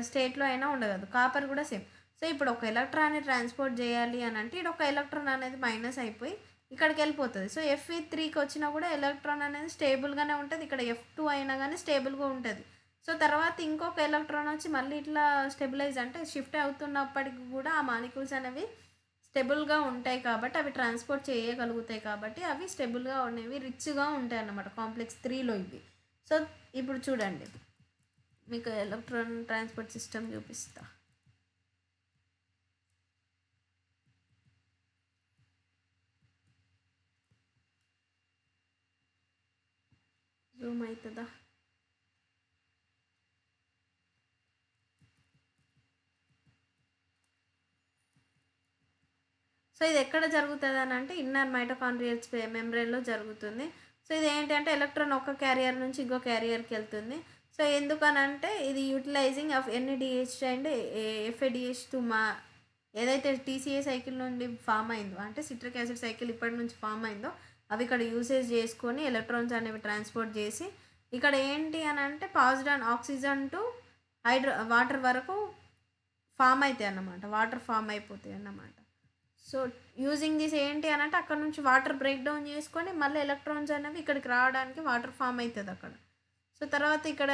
స్టేట్లో అయినా ఉండగలదు. కాపర్ కూడా సేమ్. సో ఇప్పుడు ఒక ఎలక్ట్రాన్ని ట్రాన్స్పోర్ట్ చేయాలి అని అంటే ఇక్కడ ఒక ఎలక్ట్రాన్ అనేది మైనస్ అయిపోయి ఇక్కడికి వెళ్ళిపోతుంది. సో Fe3కి వచ్చినా కూడా ఎలక్ట్రాన్ అనేది స్టేబుల్గానే ఉంటుంది. ఇక్కడ F2 అయినా కానీ స్టేబుల్గా ఉంటుంది. సో తర్వాత ఇంకొక ఎలక్ట్రాన్ వచ్చి మళ్ళీ ఇట్లా స్టెబిలైజ్ అంటే షిఫ్ట్ అవుతున్నప్పటికి కూడా ఆ మాలిక్యూల్స్ అనేవి స్టెబుల్గా ఉంటాయి కాబట్టి అవి ట్రాన్స్పోర్ట్ చేయగలుగుతాయి కాబట్టి అవి స్టెబుల్గా ఉండేవి రిచ్గా ఉంటాయి అన్నమాట కాంప్లెక్స్ 3లో ఇవి. సో ఇప్పుడు చూడండి మీకు ఎలక్ట్రాన్ ట్రాన్స్పోర్ట్ సిస్టమ్ చూపిస్తా. జూమ్ అవుతుందా? సో ఇది ఎక్కడ జరుగుతుంది అని అంటే ఇన్నర్ మైటోకాండ్రియల్ మెంబ్రేన్లో జరుగుతుంది. సో ఇది ఏంటంటే ఎలక్ట్రాన్ ఒక క్యారియర్ నుంచి ఇంకో క్యారియర్కి వెళ్తుంది. సో ఎందుకనంటే ఇది utilising of NADH and FADH2 ఏదైతే TCA సైకిల్ నుండి ఫామ్ అయిందో అంటే సిట్రిక్ యాసిడ్ సైకిల్ ఇప్పటి నుంచి ఫామ్ అయిందో అవి ఇక్కడ యూసేజ్ చేసుకొని ఎలక్ట్రాన్స్ అనేవి ట్రాన్స్పోర్ట్ చేసి ఇక్కడ ఏంటి అని అంటే passed on oxygen to water వరకు ఫామ్ అవుతాయి అన్నమాట. వాటర్ ఫామ్ అయిపోతాయి అన్నమాట. సో యూజింగ్ దిస్ ఏంటి అని అంటే అక్కడ నుంచి వాటర్ బ్రేక్ డౌన్ చేసుకొని మళ్ళీ ఎలక్ట్రాన్స్ అనేవి ఇక్కడికి రావడానికి వాటర్ ఫామ్ అవుతుంది అక్కడ. సో తర్వాత ఇక్కడ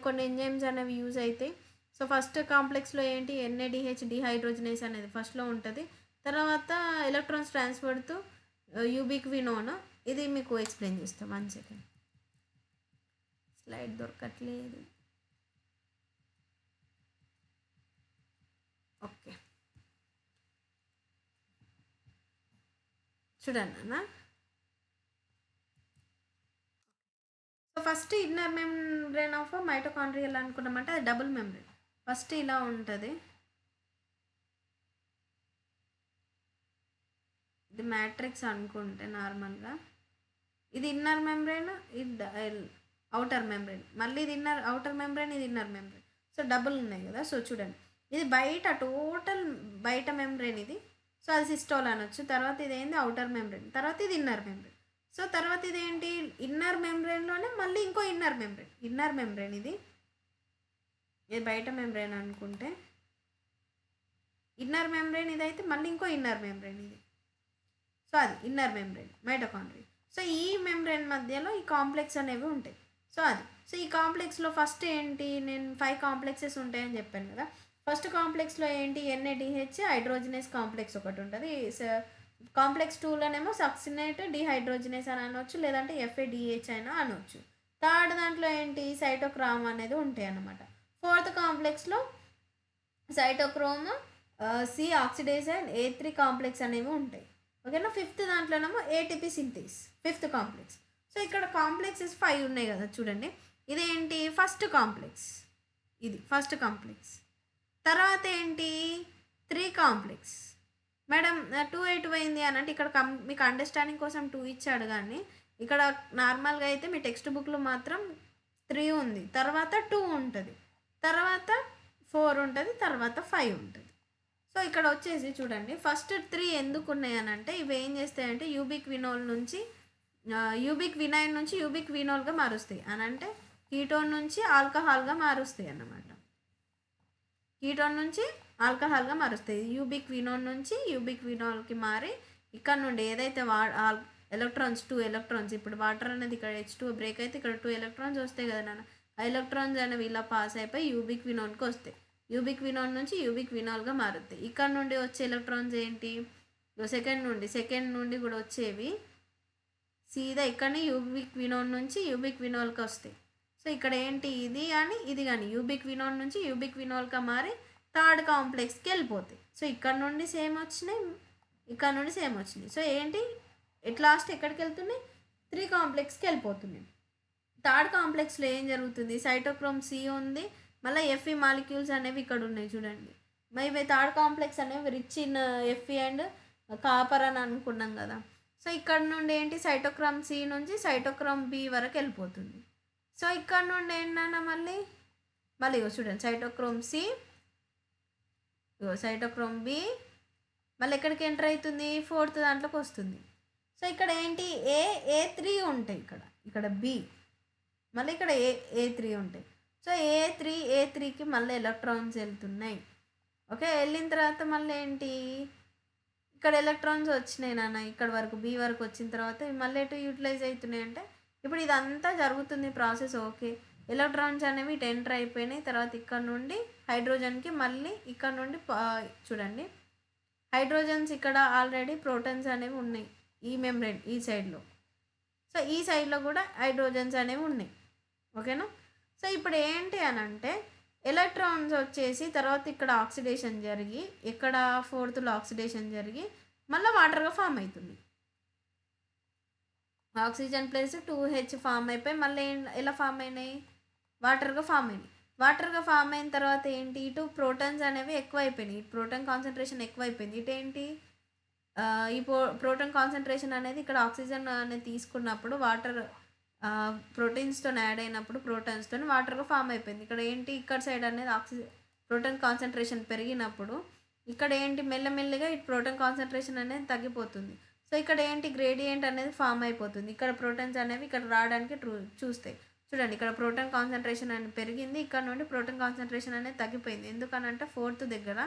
కొన్ని ఎంజైమ్స్ అనేవి యూజ్ అవుతాయి. సో ఫస్ట్ కాంప్లెక్స్లో ఏంటి NADH డిహైడ్రోజనేస్ అనేది ఫస్ట్లో ఉంటుంది. తర్వాత ఎలక్ట్రాన్స్ ట్రాన్స్ఫర్ టు యూబిక్వినోన్. ఇది మీకు ఎక్స్ప్లెయిన్ చేస్తాం. 1 సెకండ్, స్లైడ్ దొరకట్లేదు. ఓకే చూడండి అన్న. So first inner membrane of mitochondrial అనుకున్నామంటే అది డబుల్ మెంబ్రేన్. ఫస్ట్ ఇలా ఉంటుంది. ఇది మ్యాట్రిక్స్ అనుకుంటే నార్మల్గా ఇది ఇన్నర్ మెంబ్రేన్, ఇది అవుటర్ మెంబ్రేన్, మళ్ళీ ఇది అవుటర్ మెంబ్రేన్, ఇది ఇన్నర్ మెంబ్రేన్. సో డబుల్ ఉన్నాయి కదా. సో చూడండి ఇది బయట టోటల్ బయట మెంబ్రేన్ ఇది. సో అది సిస్టోల్ అనొచ్చు. తర్వాత ఇది ఏంది అవుటర్ మెంబ్రేన్, తర్వాత ఇది ఇన్నర్ మెంబ్రేన్. సో తర్వాత ఇదేంటి ఇన్నర్ మెంబ్రేన్లోనే మళ్ళీ ఇంకో ఇన్నర్ మెంబ్రేన్ ఇది బయట మెంబ్రేన్ అనుకుంటే ఇన్నర్ మెంబ్రేన్ ఇదైతే మళ్ళీ ఇంకో ఇన్నర్ మెంబ్రేన్ ఇది. సో అది ఇన్నర్ మెంబ్రేన్ మైటోకాండ్రియా. సో ఈ మెంబ్రేన్ మధ్యలో ఈ కాంప్లెక్స్ అనేవి ఉంటాయి. సో ఈ కాంప్లెక్స్లో ఫస్ట్ ఏంటి నేను 5 కాంప్లెక్సెస్ ఉంటాయని చెప్పాను కదా. ఫస్ట్ కాంప్లెక్స్లో ఏంటి NADH హైడ్రోజనేస్ కాంప్లెక్స్ ఒకటి ఉంటుంది. కాంప్లెక్స్ 2లోనేమో సక్సినేట్ డిహైడ్రోజనేస్ అని అనవచ్చు, లేదంటే FADH అయినా అనవచ్చు. థర్డ్ దాంట్లో ఏంటి సైటోక్రోమ్ అనేది ఉంటాయి అన్నమాట. ఫోర్త్ కాంప్లెక్స్లో cytochrome C oxidase and A3 complex అనేవి ఉంటాయి. ఓకేనా. ఫిఫ్త్ దాంట్లోనేమో ATP synthase fifth complex. So ఇక్కడ కాంప్లెక్సెస్ 5 ఉన్నాయి కదా చూడండి. ఇదేంటి ఫస్ట్ కాంప్లెక్స్, ఇది ఫస్ట్ కాంప్లెక్స్. తర్వాత ఏంటి 3 కాంప్లెక్స్. మేడం 2 ఎటు పోయింది అని అంటే ఇక్కడ మీకు అండర్స్టాండింగ్ కోసం 2 ఇచ్చాడు, కానీ ఇక్కడ నార్మల్గా అయితే మీ టెక్స్ట్ బుక్లో మాత్రం 3 ఉంది, తర్వాత 2 ఉంటుంది, తర్వాత 4 ఉంటుంది, తర్వాత 5 ఉంటుంది. సో ఇక్కడ వచ్చేసి చూడండి ఫస్ట్ 3 ఎందుకు ఉన్నాయి అని అంటే ఇవి ఏం చేస్తాయంటే యూబిక్ వినైన్ నుంచి యూబిక్ వినోల్గా మారుస్తాయి అని అంటే కీటోన్ నుంచి ఆల్కహాల్గా మారుస్తాయి అన్నమాట. కీటోన్ నుంచి ఆల్కహాల్గా మారుస్తాయి. యూబిక్ వినోన్ నుంచి యూబిక్ వినోల్కి మారి ఇక్కడ నుండి ఏదైతే ఎలక్ట్రాన్స్ 2 ఎలక్ట్రాన్స్ ఇప్పుడు వాటర్ అనేది ఇక్కడ H2 బ్రేక్ అయితే ఇక్కడ 2 ఎలక్ట్రాన్స్ వస్తాయి కదా నాన్న. ఆ ఎలక్ట్రాన్స్ అనేవి ఇలా పాస్ అయిపోయి యూబిక్ వినోన్కి వస్తాయి. యూబిక్ వినోన్ నుంచి యూబిక్ వినోల్గా మారుతాయి. ఇక్కడ నుండి వచ్చే ఎలక్ట్రాన్స్ ఏంటి సెకండ్ నుండి కూడా వచ్చేవి సీదా ఇక్కడనే యూబిక్ వినోన్ నుంచి యూబిక్ వినోల్కి వస్తాయి. సో ఇక్కడ ఏంటి ఇది కానీ ఇది కానీ యూబిక్ వినోన్ నుంచి యూబిక్ వినోల్గా మారి థర్డ్ కాంప్లెక్స్కి వెళ్ళిపోతాయి. సో ఇక్కడ నుండి సేమ్ వచ్చినాయి, ఇక్కడ నుండి సేమ్ వచ్చినాయి. సో ఏంటి లాస్ట్ ఎక్కడికి వెళ్తున్నాయి 3 కాంప్లెక్స్కి వెళ్ళిపోతున్నాయి. థర్డ్ కాంప్లెక్స్లో ఏం జరుగుతుంది సైటోక్రోమ్ C ఉంది, మళ్ళీ Fe మాలిక్యూల్స్ అనేవి ఇక్కడ ఉన్నాయి చూడండి. మరి థర్డ్ కాంప్లెక్స్ అనేవి rich in Fe and copper అని అనుకున్నాం కదా. సో ఇక్కడ నుండి ఏంటి సైటోక్రోమ్ C నుంచి సైటోక్రోమ్ B వరకు వెళ్ళిపోతుంది. సో ఇక్కడ నుండి ఏంటన్నా మళ్ళీ చూడండి సైటోక్రోమ్ C, సైటోక్రోమ్ B, మళ్ళీ ఎక్కడికి ఎంటర్ అవుతుంది 4th దాంట్లోకి వస్తుంది. సో ఇక్కడ ఏంటి A3 ఉంటాయి, ఇక్కడ B, మళ్ళీ ఇక్కడ A3 ఉంటాయి. సో A3కి మళ్ళీ ఎలక్ట్రాన్స్ వెళ్తున్నాయి. ఓకే, వెళ్ళిన తర్వాత మళ్ళీ ఏంటి ఇక్కడ ఎలక్ట్రాన్స్ వచ్చినాయి నాన్న ఇక్కడ వరకు బి వరకు వచ్చిన తర్వాత ఇవి మళ్ళీ ఎటు యూటిలైజ్ అవుతున్నాయి అంటే ఇప్పుడు ఇదంతా జరుగుతుంది ప్రాసెస్ ఓకే. ఎలక్ట్రాన్స్ అనేవి ఇటు ఎంటర్ అయిపోయినాయి. తర్వాత ఇక్కడ నుండి హైడ్రోజన్కి మళ్ళీ ఇక్కడ నుండి చూడండి హైడ్రోజన్స్ ఇక్కడ ఆల్రెడీ ప్రోటాన్స్ అనేవి ఉన్నాయి ఈ మెంబ్రేన్ ఈ సైడ్లో. సో ఈ సైడ్లో కూడా హైడ్రోజన్స్ అనేవి ఉన్నాయి. ఓకేనా. సో ఇప్పుడు ఏంటి అని అంటే ఎలక్ట్రాన్స్ వచ్చేసి తర్వాత ఇక్కడ ఆక్సిడేషన్ జరిగి ఇక్కడ ఫోర్త్లో ఆక్సిడేషన్ జరిగి మళ్ళీ వాటర్గా ఫామ్ అవుతుంది. ఆక్సిజన్ ప్లస్ 2H ఫామ్ అయిపోయి మళ్ళీ ఎలా ఫామ్ అయినాయి వాటర్గా ఫామ్ అయినాయి. వాటర్గా ఫామ్ అయిన తర్వాత ఏంటి ఇటు ప్రోటాన్స్ అనేవి ఎక్కువ అయిపోయినాయి. ప్రోటాన్ కాన్సన్ట్రేషన్ ఎక్కువ అయిపోయింది. ఇటు ఏంటి ఈ ప్రోటాన్ కాన్సన్ట్రేషన్ అనేది ఇక్కడ ఆక్సిజన్ అనేది తీసుకున్నప్పుడు వాటర్ ప్రోటీన్స్తో యాడ్ అయినప్పుడు ప్రోటాన్స్తో వాటర్గా ఫామ్ అయిపోయింది. ఇక్కడ ఏంటి ఇక్కడ సైడ్ అనేది ప్రోటాన్ కాన్సన్ట్రేషన్ పెరిగినప్పుడు ఇక్కడ ఏంటి మెల్లమెల్లగా ఈ ప్రోటాన్ కాన్సన్ట్రేషన్ అనేది తగ్గిపోతుంది. సో ఇక్కడ ఏంటి గ్రేడియంట్ అనేది ఫామ్ అయిపోతుంది. ఇక్కడ ప్రోటాన్స్ అనేవి ఇక్కడ రావడానికి చూస్తాయి. చూడండి ఇక్కడ ప్రోటాన్ కాన్సన్ట్రేషన్ అనేది పెరిగింది. ఇక్కడ నుండి ప్రోటాన్ కాన్సన్ట్రేషన్ అనేది తగ్గిపోయింది. ఎందుకనంటే ఫోర్త్ దగ్గర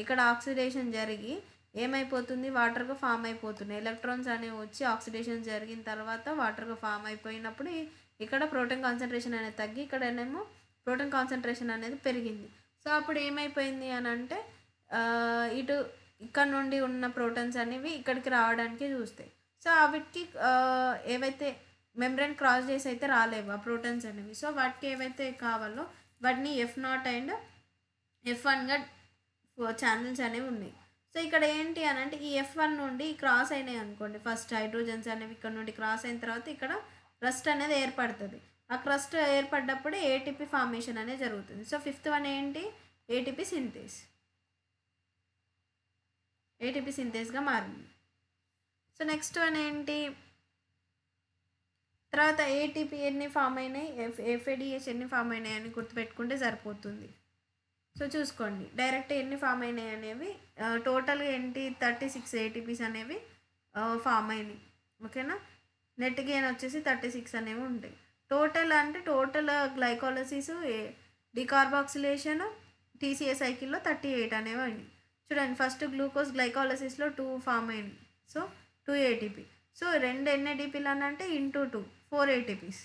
ఇక్కడ ఆక్సిడేషన్ జరిగి ఏమైపోతుంది వాటర్గా ఫామ్ అయిపోతున్నాయి. ఎలక్ట్రాన్స్ అనేవి వచ్చి ఆక్సిడేషన్ జరిగిన తర్వాత వాటర్గా ఫామ్ అయిపోయినప్పుడు ఇక్కడ ప్రోటాన్ కాన్సన్ట్రేషన్ అనేది తగ్గి ఇక్కడనేమో ప్రోటాన్ కాన్సన్ట్రేషన్ అనేది పెరిగింది. సో అప్పుడు ఏమైపోయింది అని అంటే ఇటు ఇక్కడ నుండి ఉన్న ప్రోటాన్స్ అనేవి ఇక్కడికి రావడానికి చూస్తాయి. సో వాటికి ఏవైతే మెంబ్రేన్ క్రాస్ చేసి అయితే రాలేవు ఆ ప్రోటాన్స్ అనేవి. సో వాటికి ఏవైతే కావాలో వాటిని F0 అండ్ F1గా ఛానల్స్ అనేవి ఉన్నాయి. సో ఇక్కడ ఏంటి అని అంటే ఈ F1 నుండి క్రాస్ అయినాయి అనుకోండి. ఫస్ట్ హైడ్రోజన్స్ అనేవి ఇక్కడ నుండి క్రాస్ అయిన తర్వాత ఇక్కడ క్రస్ట్ అనేది ఏర్పడుతుంది. ఆ క్రస్ట్ ఏర్పడ్డప్పుడు ఏటీపీ ఫార్మేషన్ అనేది జరుగుతుంది. సో ఫిఫ్త్ వన్ ఏంటి ఏటీపీ సింథేస్గా మారింది. సో నెక్స్ట్ వన్ ఏంటి తర్వాత ఏటీపీ ఎన్ని ఫామ్ అయినాయి FADH ఎన్ని ఫామ్ అయినాయి అని గుర్తుపెట్టుకుంటే సరిపోతుంది. సో చూసుకోండి డైరెక్ట్ ఎన్ని ఫామ్ అయినాయి అనేవి టోటల్గా ఏంటి 36 ATPs అనేవి ఫామ్ అయినాయి. ఓకేనా. నెట్ గెయిన్ వచ్చేసి 36 అనేవి ఉంటాయి. టోటల్ అంటే టోటల్ గ్లైకాలసిస్ డికార్బాక్సిలేషన్ TCA సైకిల్లో 38 అనేవి అయినాయి. చూడండి ఫస్ట్ గ్లూకోజ్ గ్లైకాలసిస్లో 2 ఫామ్ అయినాయి. So 2 ATP. సో 2 NADPలు అని అంటే ఇంటూ 2 4 ATPs.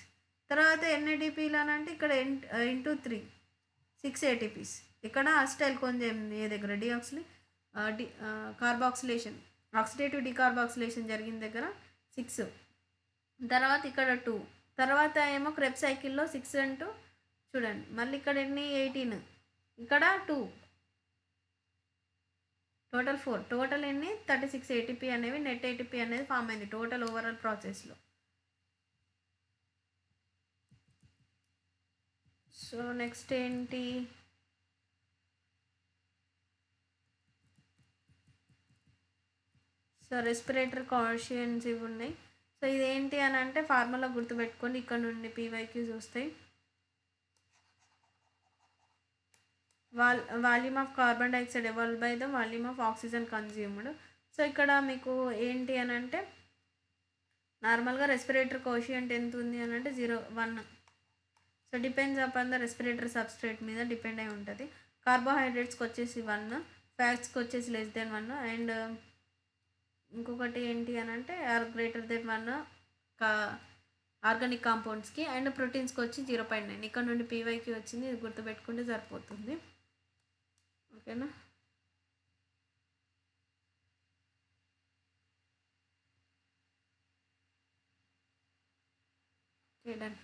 తర్వాత NADPలు అని అంటే ఇక్కడ ఇంటూ 3 6 ATPs. ఇక్కడ అసిటైల్ కొంచెం ఏ దగ్గర కార్బాక్సిలేషన్ ఆక్సిడేటివ్ డికార్బాక్సిలేషన్ జరిగిన దగ్గర 6. తర్వాత ఇక్కడ 2. తర్వాత ఏమో క్రెబ్ సైకిల్లో 6 అంటూ చూడండి మళ్ళీ ఇక్కడ ఎన్ని 18 ఇక్కడ 2 టోటల్ 4 టోటల్ ఎన్ని 36 ATP అనేవి నెట్ ATP అనేది ఫామ్ అయింది టోటల్ ఓవరాల్ ప్రాసెస్లో. సో నెక్స్ట్ ఏంటి సో రెస్పిరేటరీ కాన్షియన్స్ ఇవి ఉన్నాయి. సో ఇదేంటి అని అంటే ఫార్ములా గుర్తుపెట్టుకోండి. ఇక్కడ నుండి PYQs వస్తాయి. Volume of carbon dioxide evolve by the volume of oxygen consumed. So ఇక్కడ మీకు ఏంటి అని అంటే నార్మల్గా రెస్పిరేటరీ కోషియంట్ ఎంత ఉంది అని అంటే 0.1. So depends upon the respiratory substrate మీద డిపెండ్ అయి ఉంటుంది. కార్బోహైడ్రేట్స్కి వచ్చేసి 1, ఫ్యాట్స్కి వచ్చేసి <1 అండ్ ఇంకొకటి ఏంటి అని అంటే <1 ఆర్గానిక్ కాంపౌండ్స్కి అండ్ ప్రోటీన్స్కి వచ్చి 0.9. ఇక్కడ నుండి PYQ వచ్చింది. ఇది గుర్తుపెట్టుకుంటే సరిపోతుంది. ఓకేనా. డన్.